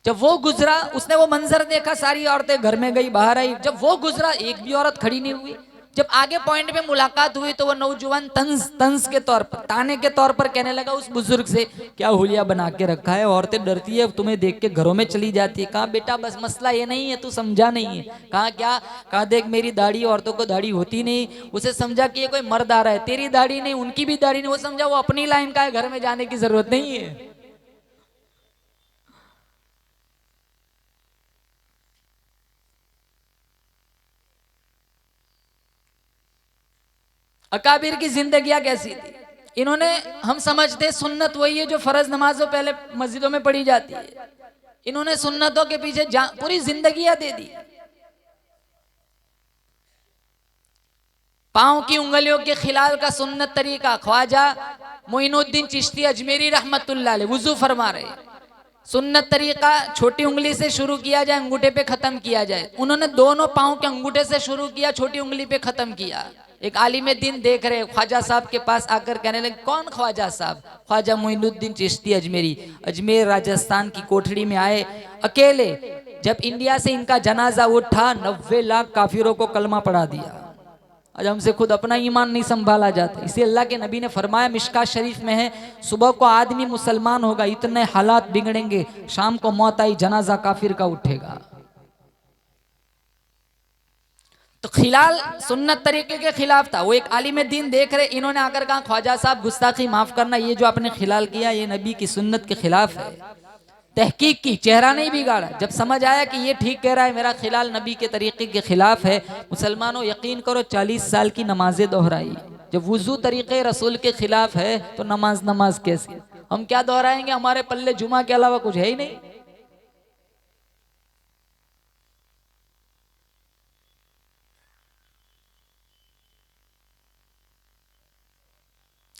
जब वो गुजरा उसने वो मंजर देखा, सारी औरतें घर में गई, बाहर आई। जब वो गुजरा एक भी औरत खड़ी नहीं हुई। जब आगे पॉइंट पे मुलाकात हुई तो वो नौजवान तंज के तौर पर, ताने के तौर पर कहने लगा उस बुजुर्ग से, क्या हुलिया बना के रखा है, औरतें डरती है तुम्हें देख के घरों में चली जाती है। कहा बेटा बस मसला ये नहीं है, तू समझा नहीं है। कहा क्या? कहा देख मेरी दाढ़ी, औरतों को दाढ़ी होती नहीं। उसे समझा कि ये कोई मर्द आ रहा है, तेरी दाढ़ी नहीं उनकी भी दाढ़ी नहीं। वो समझा वो अपनी लाइन का है, घर में जाने की जरूरत नहीं है। अकाबिर की जिंदगियां कैसी थी? इन्होंने, हम समझते सुन्नत वही है जो फर्ज नमाजों पहले मस्जिदों में पढ़ी जाती है। इन्होंने सुन्नतों के पीछे पूरी जिंदगियां दे दी। पांव की उंगलियों के खिलाल का सुन्नत तरीका ख्वाजा मोइनुद्दीन चिश्ती अजमेरी रहमतुल्लाह अलैह वुजू फरमा रहे। सुन्नत तरीका छोटी उंगली से शुरू किया जाए, अंगूठे पे खत्म किया जाए। उन्होंने दोनों पांव के अंगूठे से शुरू किया, छोटी उंगली पे खत्म किया। एक आलिम दिन देख रहे, ख्वाजा साहब के पास आकर कहने लगे कौन ख्वाजा साहब? ख्वाजा मोइनुद्दीन चिश्ती अजमेरी। अजमेर राजस्थान की कोठड़ी में आए अकेले। जब इंडिया से इनका जनाजा उठा 90 लाख काफिरों को कलमा पढ़ा दिया। आज हमसे खुद अपना ईमान नहीं संभाला जाता। इसे अल्लाह के नबी ने फरमाया, मिशकात शरीफ में है, सुबह को आदमी मुसलमान होगा, इतने हालात बिगड़ेंगे, शाम को मौत आई जनाजा काफिर का उठेगा। तो खिलाल सुन्नत तरीके के खिलाफ था। वो एक आलिम दीन देख रहे, इन्होंने आकर कहा ख्वाजा साहब गुस्ताखी माफ करना, ये जो आपने खिलाल किया ये नबी की सुन्नत के खिलाफ है। तहकीक की, चेहरा नहीं बिगाड़ा। जब समझ आया कि ये ठीक कह रहा है, मेरा खिलाल नबी के तरीके के खिलाफ है, मुसलमानों यकीन करो 40 साल की नमाजें दोहराई। जब वुजू तरीके रसूल के खिलाफ है तो नमाज कैसे? हम क्या दोहराएंगे? हमारे पल्ले जुमा के अलावा कुछ है ही नहीं।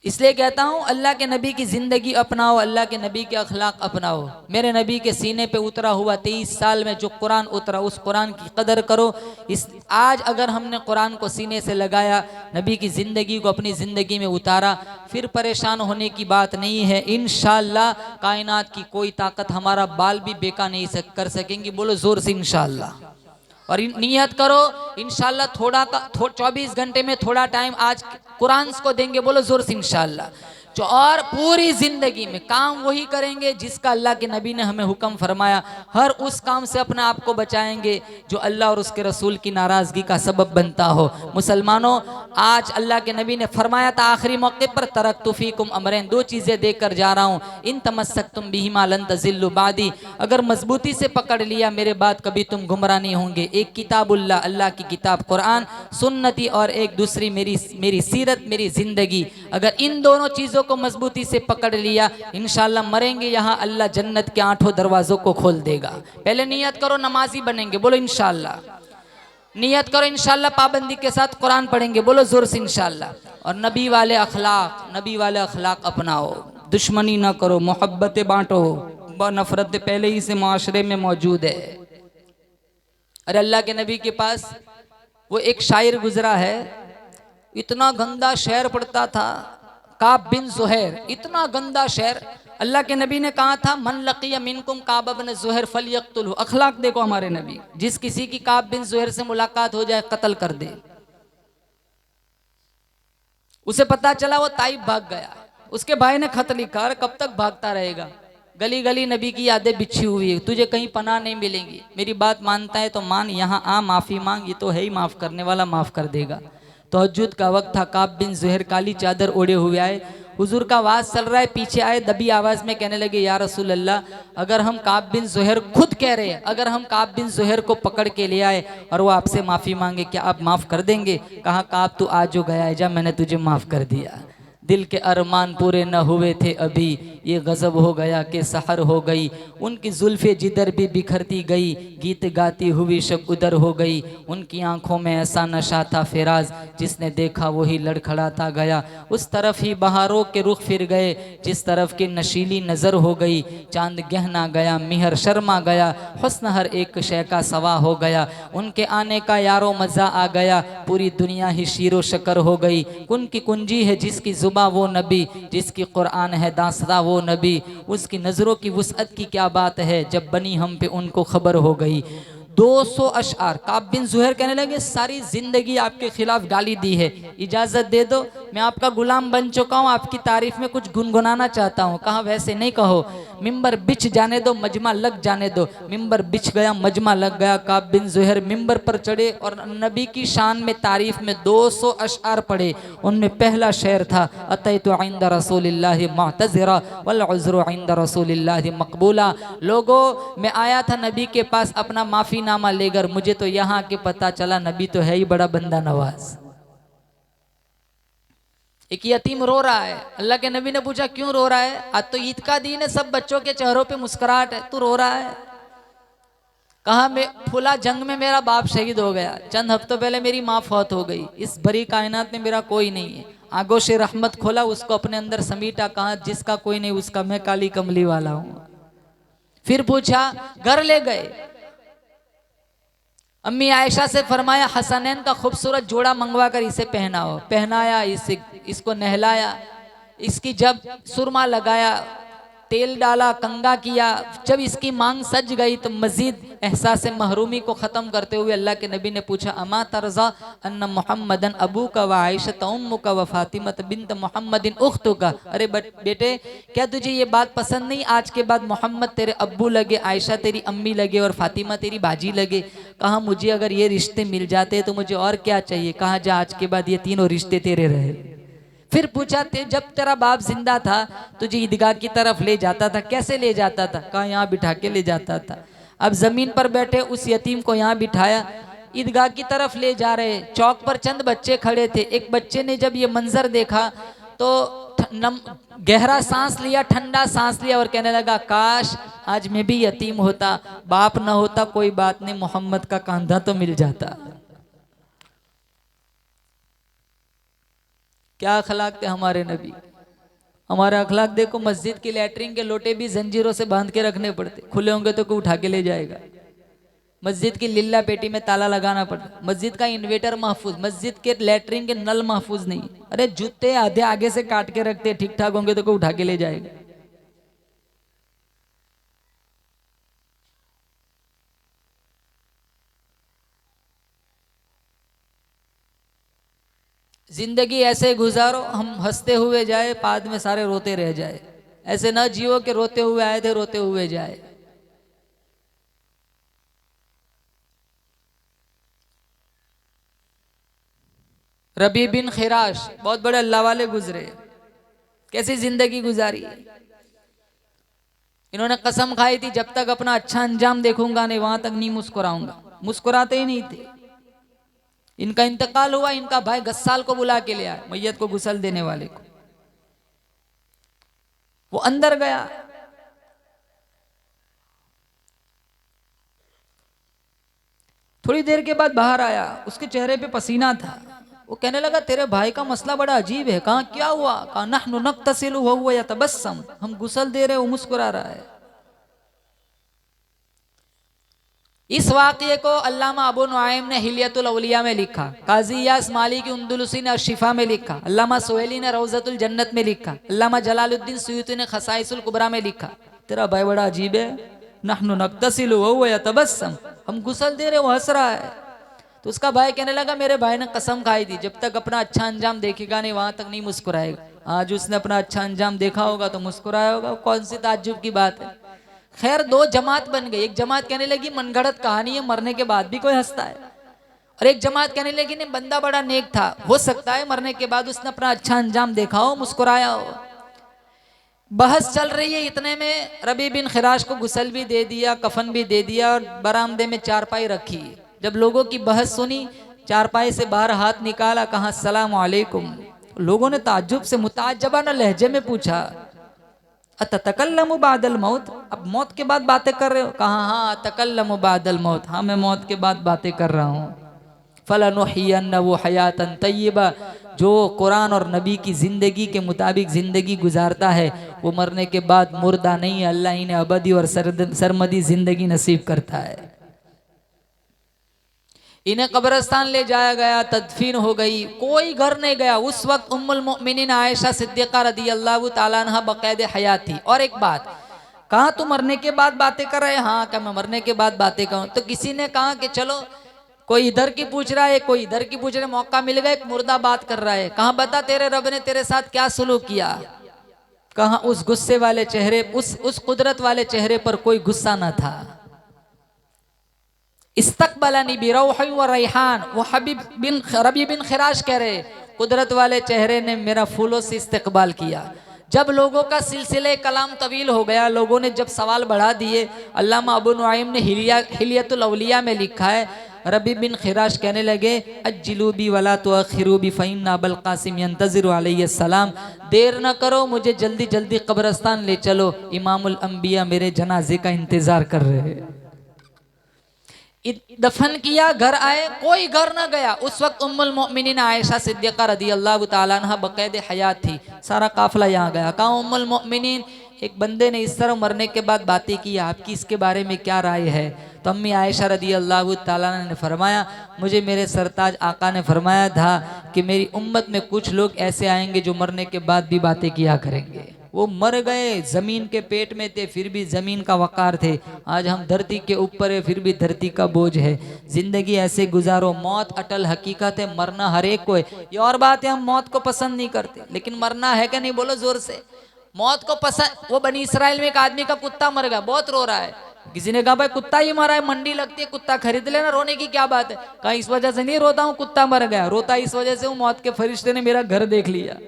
इसलिए कहता हूँ अल्लाह के नबी की ज़िंदगी अपनाओ, अल्लाह के नबी के अखलाक अपनाओ। मेरे नबी के सीने पे उतरा हुआ 23 साल में जो कुरान उतरा, उस कुरान की कदर करो। इस आज अगर हमने कुरान को सीने से लगाया, नबी की ज़िंदगी को अपनी ज़िंदगी में उतारा, फिर परेशान होने की बात नहीं है। इंशाअल्लाह कायनात की कोई ताकत हमारा बाल भी बेका नहीं कर सकेंगी। बोलो ज़ोर से इंशाअल्लाह। और नियत करो इंशाअल्लाह 24 घंटे में थोड़ा टाइम आज कुरान को देंगे। बोलो जोर से इंशाअल्लाह। और पूरी जिंदगी में काम वही करेंगे जिसका अल्लाह के नबी ने हमें हुक्म फरमाया। हर उस काम से अपने आप को बचाएंगे जो अल्लाह और उसके रसूल की नाराजगी का सबब बनता हो। मुसलमानों, आज अल्लाह के नबी ने फरमाया था आखिरी मौके पर, तरक्तु फीकुम अमरैन, दो चीजें देकर जा रहा हूँ, इन तमस्सक्तुम बिहिमा लन तज़िल्लु बादी, अगर मजबूती से पकड़ लिया मेरे बाद कभी तुम गुमराह नहीं होंगे। एक किताबुल्लाह, अल्लाह की किताब कुरान, सुन्नती, और एक दूसरी मेरी सीरत, मेरी जिंदगी। अगर इन दोनों चीजों को मजबूती से पकड़ लिया, इंशाअल्लाह मरेंगे यहाँ, अल्लाह जन्नत के 8 दरवाजों को खोल देगा। पहले नियत करो नमाजी बनेंगे। बोलो इंशाअल्लाह। नियत करो इंशाअल्लाह पाबंदी के साथ कुरान पढ़ेंगे। बोलो जोर से इंशाअल्लाह। और नबी वाले अखलाक अपनाओ। दुश्मनी ना करो, मोहब्बतें बांटो। नफरत पहले ही से माशरे में मौजूद है। अरे अल्लाह के नबी के पास वो एक शायर गुजरा है, इतना गंदा शेर पढ़ता था, काब बिन ज़ुहैर, इतना गंदा शेर। अल्लाह के नबी ने कहा था मन लकिया मिनकुम काब बिन ज़ुहैर फलयक्तुलहु। अखलाक देखो हमारे नबी, जिस किसी की काब बिन ज़ुहैर से मुलाकात हो जाए कत्ल कर दे। उसे पता चला वो ताइफ भाग गया, उसके भाई ने खत लिखा, कब तक भागता रहेगा, गली गली नबी की यादें बिछी हुई है, तुझे कहीं पनाह नहीं मिलेंगी, मेरी बात मानता है तो मान, यहाँ आ माफ़ी मांग, ये तो है ही माफ़ करने वाला, माफ़ कर देगा। तहज्जुद का वक्त था, काब बिन ज़ुहैर काली चादर ओढ़े हुए आए, हुजूर का आवाज़ चल रहा है, पीछे आए, दबी आवाज़ में कहने लगे या रसूल अल्लाह, अगर हम काब बिन ज़ुहैर, खुद कह रहे हैं, अगर हम काब बिन ज़ुहैर को पकड़ के ले आए और वो आपसे माफ़ी मांगे, क्या आप माफ़ कर देंगे? कहा काब तू आज जो गया है जा, मैंने तुझे माफ़ कर दिया। दिल के अरमान पूरे न हुए थे अभी, ये गज़ब हो गया कि सहर हो गई, उनकी जुल्फ़े जिधर भी बिखरती गई, गीत गाती हुई शब उधर हो गई, उनकी आंखों में ऐसा नशा था फेराज, जिसने देखा वही लड़खड़ाता गया, उस तरफ ही बहारों के रुख फिर गए, जिस तरफ की नशीली नज़र हो गई, चांद गहना गया, मिहर शर्मा गया, हुस्न हर एक शय का सवा हो गया, उनके आने का यारो मज़ा आ गया, पूरी दुनिया ही शीरो शकर हो गई, उनकी कुंजी है जिसकी वो नबी, जिसकी कुरान है दासता वो नबी, उसकी नज़रों की वुसअत की क्या बात है, जब बनी हम पे उनको खबर हो गई। 200 अशआर काब बिन ज़ुहैर कहने लगे, सारी जिंदगी आपके खिलाफ गाली दी है, इजाज़त दे दो, मैं आपका गुलाम बन चुका हूँ, आपकी तारीफ में कुछ गुनगुनाना चाहता हूँ। कहा वैसे नहीं कहो, मिंबर बिछ जाने दो, मजमा लग जाने दो। मिंबर बिछ गया, मजमा लग गया, काब बिन ज़ुहैर मिंबर पर चढ़े और नबी की शान में तारीफ में 200 अशआर पढ़े। उनमें पहला शेर था अतैतु इंद रसूलिल्लाहि मुअतज़िरा वल उज़्रु इंद रसूलिल्लाहि मक़बूला, लोगों मैं आया था नबी के पास अपना माफ़ी नामा लेकर, मुझे तो यहाँ के पता चला नबी तो है ही बड़ा बंदा नवाज। एक यतीम रो रहा है, अल्लाह के नबी ने पूछा क्यों रो रहा है? आज तो ईद का दिन है, सब बच्चों के चेहरों पे मुस्कुराहट है, तू रो रहा है? कहा मैं फुला जंग में मेरा बाप शहीद हो गया, चंद हफ्तों पहले मेरी माँ फौत हो गई, इस बड़ी कायनात में मेरा कोई नहीं है। आगोश रहमत खोला, उसको अपने अंदर समीटा, कहा जिसका कोई नहीं उसका मैं काली कमली वाला हूँ। फिर पूछा, घर ले गए, अम्मी आयशा से फरमाया हसनैन का खूबसूरत जोड़ा मंगवा कर इसे पहनाओ, पहनाया, इसको नहलाया, इसकी जब सुरमा लगाया, तेल डाला, कंगा किया, जब इसकी मांग सज गई तो मजीद एहसास महरूमी को ख़त्म करते हुए अल्लाह के नबी ने पूछा अमा तरज़ा अन्ना मुहम्मदन अबू का व आयशा उम्मुका व फातिमा बिन्त मुहम्मदिन उख्तुका, अरे बेटे क्या तुझे ये बात पसंद नहीं, आज के बाद मोहम्मद तेरे अब्बू लगे, आयशा तेरी अम्मी लगे और फातिमा तेरी बाजी लगे। कहा मुझे अगर ये रिश्ते मिल जाते तो मुझे और क्या चाहिए। कहा जा आज के बाद ये तीनों रिश्ते तेरे रहे। फिर पूछा जब तेरा बाप जिंदा था तुझे ईदगाह की तरफ ले जाता था, कैसे ले जाता था? कहा यहाँ बिठा के ले जाता था। अब जमीन पर बैठे उस यतीम को यहाँ बिठाया, ईदगाह की तरफ ले जा रहे, चौक पर चंद बच्चे खड़े थे। एक बच्चे ने जब ये मंजर देखा तो गहरा सांस लिया, ठंडा सांस लिया और कहने लगा काश आज मैं भी यतीम होता, बाप न होता, कोई बात नहीं, मोहम्मद का कंधा तो मिल जाता। क्या अखलाक थे हमारे नबी। हमारा अखलाक देखो, मस्जिद की लैट्रिन के लोटे भी जंजीरों से बांध के रखने पड़ते, खुले होंगे तो कोई उठा के ले जाएगा। मस्जिद की लिल्ला पेटी में ताला लगाना पड़ता, मस्जिद का इन्वेटर महफूज, मस्जिद के लैट्रिन के नल महफूज नहीं। अरे जूते आधे आगे से काट के रखते, ठीक ठाक होंगे तो कोई उठा के ले जाएगा। जिंदगी ऐसे गुजारो हम हंसते हुए जाए, बाद में सारे रोते रह जाए। ऐसे ना जियो कि रोते हुए आए थे रोते हुए जाए। रबी बिन खिराश बहुत बड़े अल्लाह वाले गुजरे, कैसी जिंदगी गुजारी। इन्होंने कसम खाई थी जब तक अपना अच्छा अंजाम देखूंगा नहीं वहां तक नहीं मुस्कुराऊंगा। मुस्कुराते ही नहीं थे। इनका इंतकाल हुआ, इनका भाई गस्साल को बुला के ले आया, मैयत को गुसल देने वाले को। वो अंदर गया, थोड़ी देर के बाद बाहर आया, उसके चेहरे पे पसीना था। वो कहने लगा तेरे भाई का मसला बड़ा अजीब है। कहा क्या हुआ? कहा नहनु नक्तसिलु वहुव यतबस्सम, हम गुसल दे रहे, वो मुस्कुरा रहा है। इस वाक़ये को अल्लामा अबू नुआइम ने हिलियतुल औलिया में लिखा, काजी यास मालिकी उंदुलुसी ने शिफा में लिखा, अल्लामा सुहेली ने रौज़तुल जन्नत में लिखा, अल्लामा जलालुद्दीन सुयूती ने खसाइसुल कुबरा में लिखा, तेरा भाई बड़ा अजीब है। नहनु नक्तसिलु वहुव यतबस्सम, हम गुसल दे रहे, वो हंस रहा है। तो उसका भाई कहने लगा मेरे भाई ने कसम खाई थी जब तक अपना अच्छा अंजाम देखेगा नहीं वहां तक नहीं मुस्कुराएगा। आज उसने अपना अच्छा अंजाम देखा होगा तो मुस्कुराया होगा। कौन सी ताज्जुब की बात है। खैर दो जमात बन गई। एक जमात कहने लगी मनगढ़ंत कहानी है, मरने के बाद भी कोई हंसता है। और एक जमात कहने लगी नहीं, बंदा बड़ा नेक था, हो सकता है मरने के बाद उसने अपना अच्छा अंजाम देखा हो, मुस्कुराया हो। बहस चल रही है, इतने में रबी बिन खिराश को गुसल भी दे दिया, कफन भी दे दिया और बरामदे में चारपाई रखी। जब लोगों की बहस सुनी, चारपाई से बाहर हाथ निकाला, कहा अस्सलामु अलैकुम। लोगों ने ताज्जुब से मुताज्जबाना लहजे में पूछा अततकल्लमु बादल मौत, अब मौत के बाद बातें कर रहे हो? कहा हाँ तकल्लमु बादल मौत, हाँ मैं मौत के बाद बातें कर रहा हूँ। फलनुहियन्नहु हयातन तय्यबा, जो कुरान और नबी की ज़िंदगी के मुताबिक ज़िंदगी गुजारता है वो मरने के बाद मुर्दा नहीं है, अल्लाह इन्हें अबदी और सरमदी ज़िंदगी नसीब करता है। इन्हें कब्रिस्तान ले जाया गया, तदफीन हो गई, कोई घर नहीं गया। उस वक्त उम्मुल मोमिनीन आयशा सिद्दीक़ा रज़ियल्लाहु ताला अन्हा बक़ैद हयात थी। और एक बात कहा, तू मरने के बाद बातें कर रहे? हाँ, क्या मैं मरने के बाद बातें कहूँ? तो किसी ने कहा कि चलो, कोई इधर की पूछ रहा है, कोई इधर की पूछ रहा है, मौका मिल गया, एक मुर्दा बात कर रहा है। कहा बता तेरे रब ने तेरे साथ क्या सुलूक किया? कहा उस गुस्से वाले चेहरे, उस कुदरत वाले चेहरे पर कोई गुस्सा न था। इस्तकबलनी बिरौही व रैहान, वो रबी बिन खिराश कह रहे, कुदरत वाले चेहरे ने मेरा फूलों से इस्तकबाल किया। जब लोगों का सिलसिले कलाम तवील हो गया, लोगों ने जब सवाल बढ़ा दिए, अल्लामा अबू नुआइम ने हिलियतुल औलिया में लिखा है, रबी बिन खिराश कहने लगे अज्जिलू बी वला तुअखिरू बी फ़इन्ना अबुल क़ासिम यंतज़िरु अलैहिस्सलाम, देर न करो, मुझे जल्दी जल्दी कब्रिस्तान ले चलो, इमामुल अंबिया मेरे जनाजे का इंतज़ार कर रहे हैं। दफन किया, घर आए, कोई घर न गया। उस वक्त उम्मुल मोमिनीन आयशा सिद्दीक़ा रज़ियल्लाहु ताला अन्हा बक़ैद हयात थी। सारा काफिला यहाँ गया। कहा उम्मुल मोमिनीन, एक बंदे ने इस तरह मरने के बाद बातें की, आपकी इसके बारे में क्या राय है? तो अम्मी आयशा रज़ियल्लाहु ताला अन्हा ने फरमाया, मुझे मेरे सरताज आका ने फरमाया था कि मेरी उम्मत में कुछ लोग ऐसे आएंगे जो मरने के बाद भी बातें किया करेंगे। वो मर गए, जमीन के पेट में थे, फिर भी जमीन का वकार थे। आज हम धरती के ऊपर है, फिर भी धरती का बोझ है। जिंदगी ऐसे गुजारो, मौत अटल हकीकत है, मरना हर एक को है। ये और बात है हम मौत को पसंद नहीं करते, लेकिन मरना है क्या नहीं, बोलो जोर से। मौत को पसंद, वो बनी इसराइल में एक आदमी का कुत्ता मर गया, बहुत रो रहा है। किसी ने कहा भाई कुत्ता ही मरा है, मंडी लगती है, कुत्ता खरीद लेना, रोने की क्या बात है? कहा इस वजह से नहीं रोता हूँ, कुत्ता मर गया, रोता इस वजह से हूँ मौत के फरिश्ते ने मेरा घर देख लिया।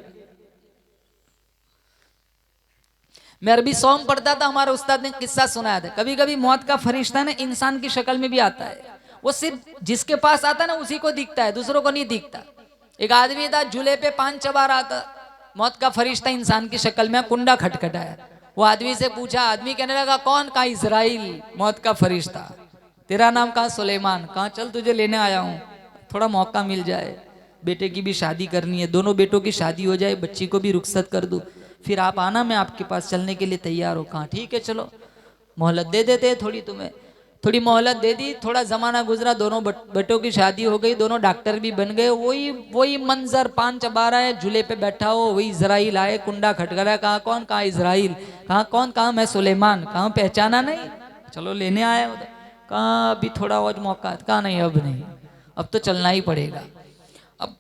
मैं अरबी सौम पढ़ता था, हमारे उस्ताद ने किस्सा सुनाया था, कभी कभी मौत का फरिश्ता ना इंसान की शक्ल में भी आता है। वो सिर्फ जिसके पास आता है ना उसी को दिखता है, दूसरों को नहीं दिखता। एक आदमी था, झूले पे पान चबा रहा था, मौत का फरिश्ता इंसान की शक्ल में कुंडा खटखटाया। वो आदमी से पूछा, आदमी कहने लगा कौन? कहा इजराइल, मौत का फरिश्ता। तेरा नाम? कहा सुलेमान। कहा चल तुझे लेने आया हूँ, थोड़ा मौका मिल जाए, बेटे की भी शादी करनी है, दोनों बेटों की शादी हो जाए, बच्ची को भी रुखसत कर दूँ। फिर आप आना, मैं आपके पास चलने के लिए तैयार हूँ। कहाँ ठीक है चलो मोहलत दे देते हैं थोड़ी, तुम्हें थोड़ी मोहलत दे दी। थोड़ा ज़माना गुजरा, दोनों बेटों की शादी हो गई, दोनों डॉक्टर भी बन गए। वही मंजर, पान चबा रहा है, झूले पे बैठा हो, वही इजराइल आए, कुंडा खटखड़ा, कहाँ कौन, कहाँ इजराइल, कहाँ कौन, कहाँ मैं सुलेमान, कहाँ पहचाना नहीं, चलो लेने आया उधर। कहाँ अभी थोड़ा और मौका, कहाँ नहीं अब नहीं, अब तो चलना ही पड़ेगा। अब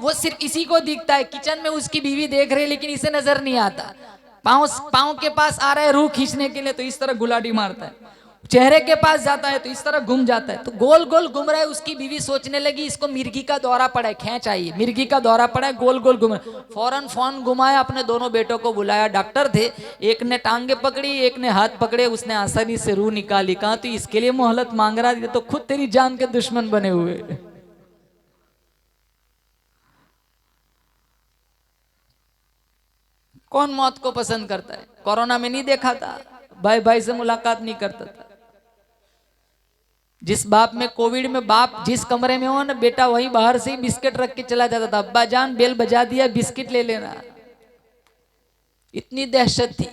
वो सिर्फ इसी को दिखता है, किचन में उसकी बीवी देख रही है लेकिन इसे नजर नहीं आता। पाँव के पास आ रहा है रूह खींचने के लिए तो इस तरह गुलाटी मारता है, चेहरे के पास जाता है तो इस तरह घूम जाता है, तो गोल गोल घूम रहा है। उसकी बीवी सोचने लगी इसको मिर्गी का दौरा पड़ा है, खेच आई, मिर्गी का दौरा पड़ा है, गोल गोल घूम रहा है। फौरन फोन घुमाया, अपने दोनों बेटों को बुलाया, डॉक्टर थे, एक ने टांगे पकड़ी, एक ने हाथ पकड़े, उसने आसानी से रूह निकाली। कहा तो इसके लिए मोहलत मांग रहा है, तो खुद तेरी जान के दुश्मन बने हुए। कौन मौत को पसंद करता है? कोरोना में नहीं देखा था, भाई भाई से मुलाकात नहीं करता था। जिस बाप में कोविड में बाप जिस कमरे में हो ना, बेटा वहीं बाहर से ही बिस्किट रख के चला जाता था, अब्बा जान बेल बजा दिया, बिस्किट ले लेना। इतनी दहशत थी,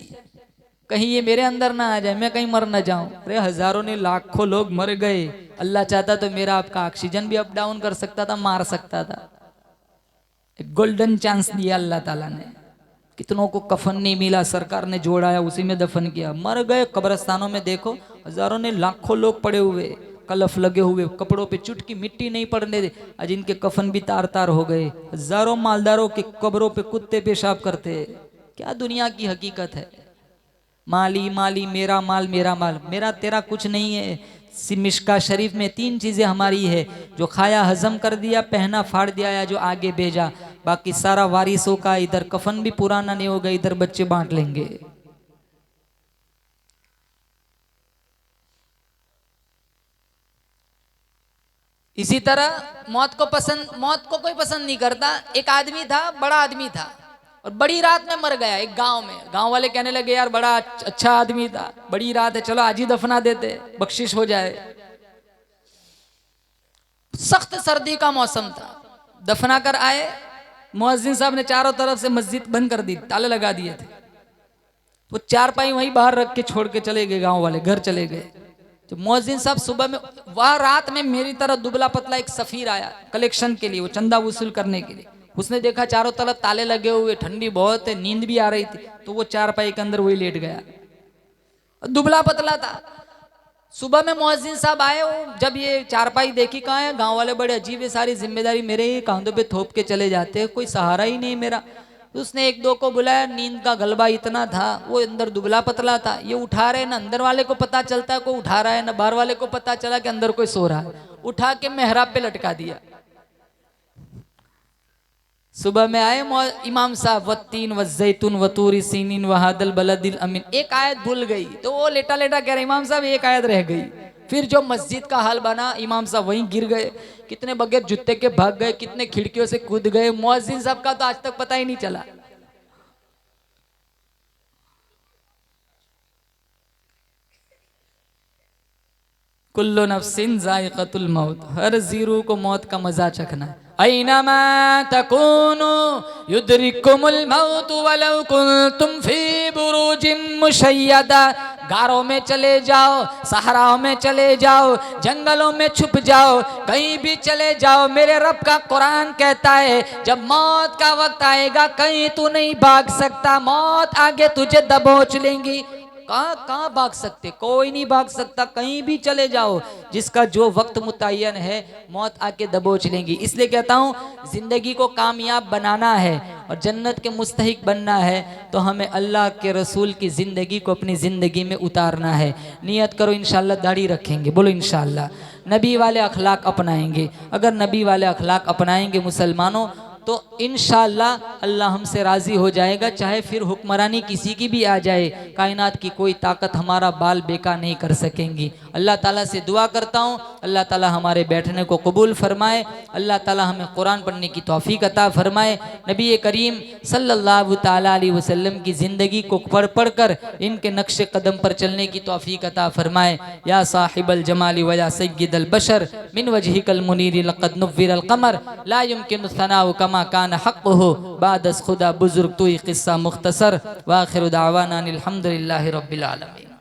कहीं ये मेरे अंदर ना आ जाए, मैं कहीं मर ना जाऊं। अरे हजारों ने, लाखों लोग मर गए। अल्लाह चाहता तो मेरा आपका ऑक्सीजन भी अप डाउन कर सकता था, मार सकता था। एक गोल्डन चांस दिया अल्लाह ताला ने। कितनों को कफन नहीं मिला, सरकार ने जोड़ाया, उसी में दफन किया, मर गए। कब्रिस्तानों में देखो हजारों ने, लाखों लोग पड़े हुए, कलफ लगे हुए, कपड़ों पे चुटकी मिट्टी नहीं पड़ने दे, आज इनके कफन भी तार तार हो गए। हजारों मालदारों के कब्रों पे कुत्ते पेशाब करते। क्या दुनिया की हकीकत है। माली माली, मेरा माल मेरा माल, मेरा तेरा कुछ नहीं है। मिशका शरीफ में 3 चीजें हमारी है, जो खाया हजम कर दिया, पहना फाड़ दिया, या जो आगे भेजा। बाकी सारा वारिसों का, इधर कफन भी पुराना नहीं होगा, इधर बच्चे बांट लेंगे। इसी तरह मौत को कोई पसंद नहीं करता। एक आदमी था, बड़ा आदमी था, और बड़ी रात में मर गया एक गांव में। गांव वाले कहने लगे यार बड़ा अच्छा आदमी था, बड़ी रात है, चलो आज ही दफना देते, बख्शिश हो जाए। सख्त सर्दी का मौसम था, दफना कर आए, मुअज्जिन साहब ने चारों तरफ से मस्जिद बंद कर दी, ताले लगा दिए थे। वो चारपाई वहीं बाहर रख के छोड़ के चले गए, गांव वाले घर चले गए। तो मुअज्जिन साहब सुबह में, वह रात में मेरी तरह दुबला पतला एक सफीर आया कलेक्शन के लिए, वो चंदा वसूल करने के लिए। उसने देखा चारों तरफ ताले लगे हुए, ठंडी बहुत है, नींद भी आ रही थी, तो वो चारपाई के अंदर वही लेट गया। दुबला पतला था। सुबह में मुअज्जिन साहब आए, वो जब ये चारपाई देखी, कहाँ है, गांव वाले बड़े अजीब है, सारी जिम्मेदारी मेरे ही कांधों पे थोप के चले जाते हैं, कोई सहारा ही नहीं मेरा। तो उसने 1-2 को बुलाया, नींद का गलबा इतना था, वो अंदर दुबला पतला था, ये उठा रहे, ना अंदर वाले को पता चलता है कोई उठा रहा है, ना बाहर वाले को पता चला कि अंदर कोई सो रहा है। उठा के मेहराब पे लटका दिया। सुबह में आए इमाम साहब, वत्तीन वज़ैतून वतूरी सीनीन वहादल बलदिल अमीन, एक आयत भूल गई, तो वो लेटा लेटा कह रहे इमाम साहब एक आयत रह गई। फिर जो मस्जिद का हाल बना, इमाम साहब वहीं गिर गए, कितने बगैर जूते के भाग गए, कितने खिड़कियों से कूद गए, मुअज्जिन साहब का तो आज तक पता ही नहीं चला। कुल्लु नफ्सिन जायक़तुल मौत, हर जीरू को मौत का मजा चखना है। ऐनमा तकूनु युद्रिकुमुल मौत वलौ कुंतुम फी बुरूजिम मुशय्यदा, गारों में चले जाओ, सहराओं में चले जाओ, जंगलों में छुप जाओ, कहीं भी चले जाओ, मेरे रब का कुरान कहता है जब मौत का वक्त आएगा कहीं तू नहीं भाग सकता, मौत आगे तुझे दबोच लेंगी। कहाँ भाग सकते, कोई नहीं भाग सकता, कहीं भी चले जाओ, जिसका जो वक्त मुतय्यन है मौत आके दबोच लेंगी। इसलिए कहता हूँ जिंदगी को कामयाब बनाना है और जन्नत के मुस्तहिक बनना है तो हमें अल्लाह के रसूल की ज़िंदगी को अपनी ज़िंदगी में उतारना है। नियत करो इंशाअल्लाह दाढ़ी रखेंगे, बोलो इंशाअल्लाह नबी वाले अखलाक अपनाएंगे। अगर नबी वाले अखलाक अपनाएंगे मुसलमानों तो इंशाअल्लाह अल्लाह हमसे राज़ी हो जाएगा, चाहे फिर हुक्मरानी किसी की भी आ जाए, कायनात की कोई ताकत हमारा बाल बेका नहीं कर सकेंगी। अल्लाह ताला से दुआ करता हूँ अल्लाह ताला हमारे बैठने को कबूल फरमाए, अल्लाह ताला हमें कुरान पढ़ने की तौफीक अता फरमाए, नबी करीम सल्लल्लाहु ताला अलैहि वसल्लम की ज़िंदगी को पढ़ पढ़ कर इनके नक्शे कदम पर चलने की तौफीक अता फरमाए। या साहिबल जमाली व या सय्यिदल बशर मिन वजहिकल मुनीर लक़द नुव्विरल क़मर ला युमकिनु सनाउ कमा कान हक़्क़ुहु बादस खुदा बुजुर्ग तू क़िस्सा मुख्तसर व आखिरु दावाना अनिल हम्दुलिल्लाहि रब्बिल आलमीन।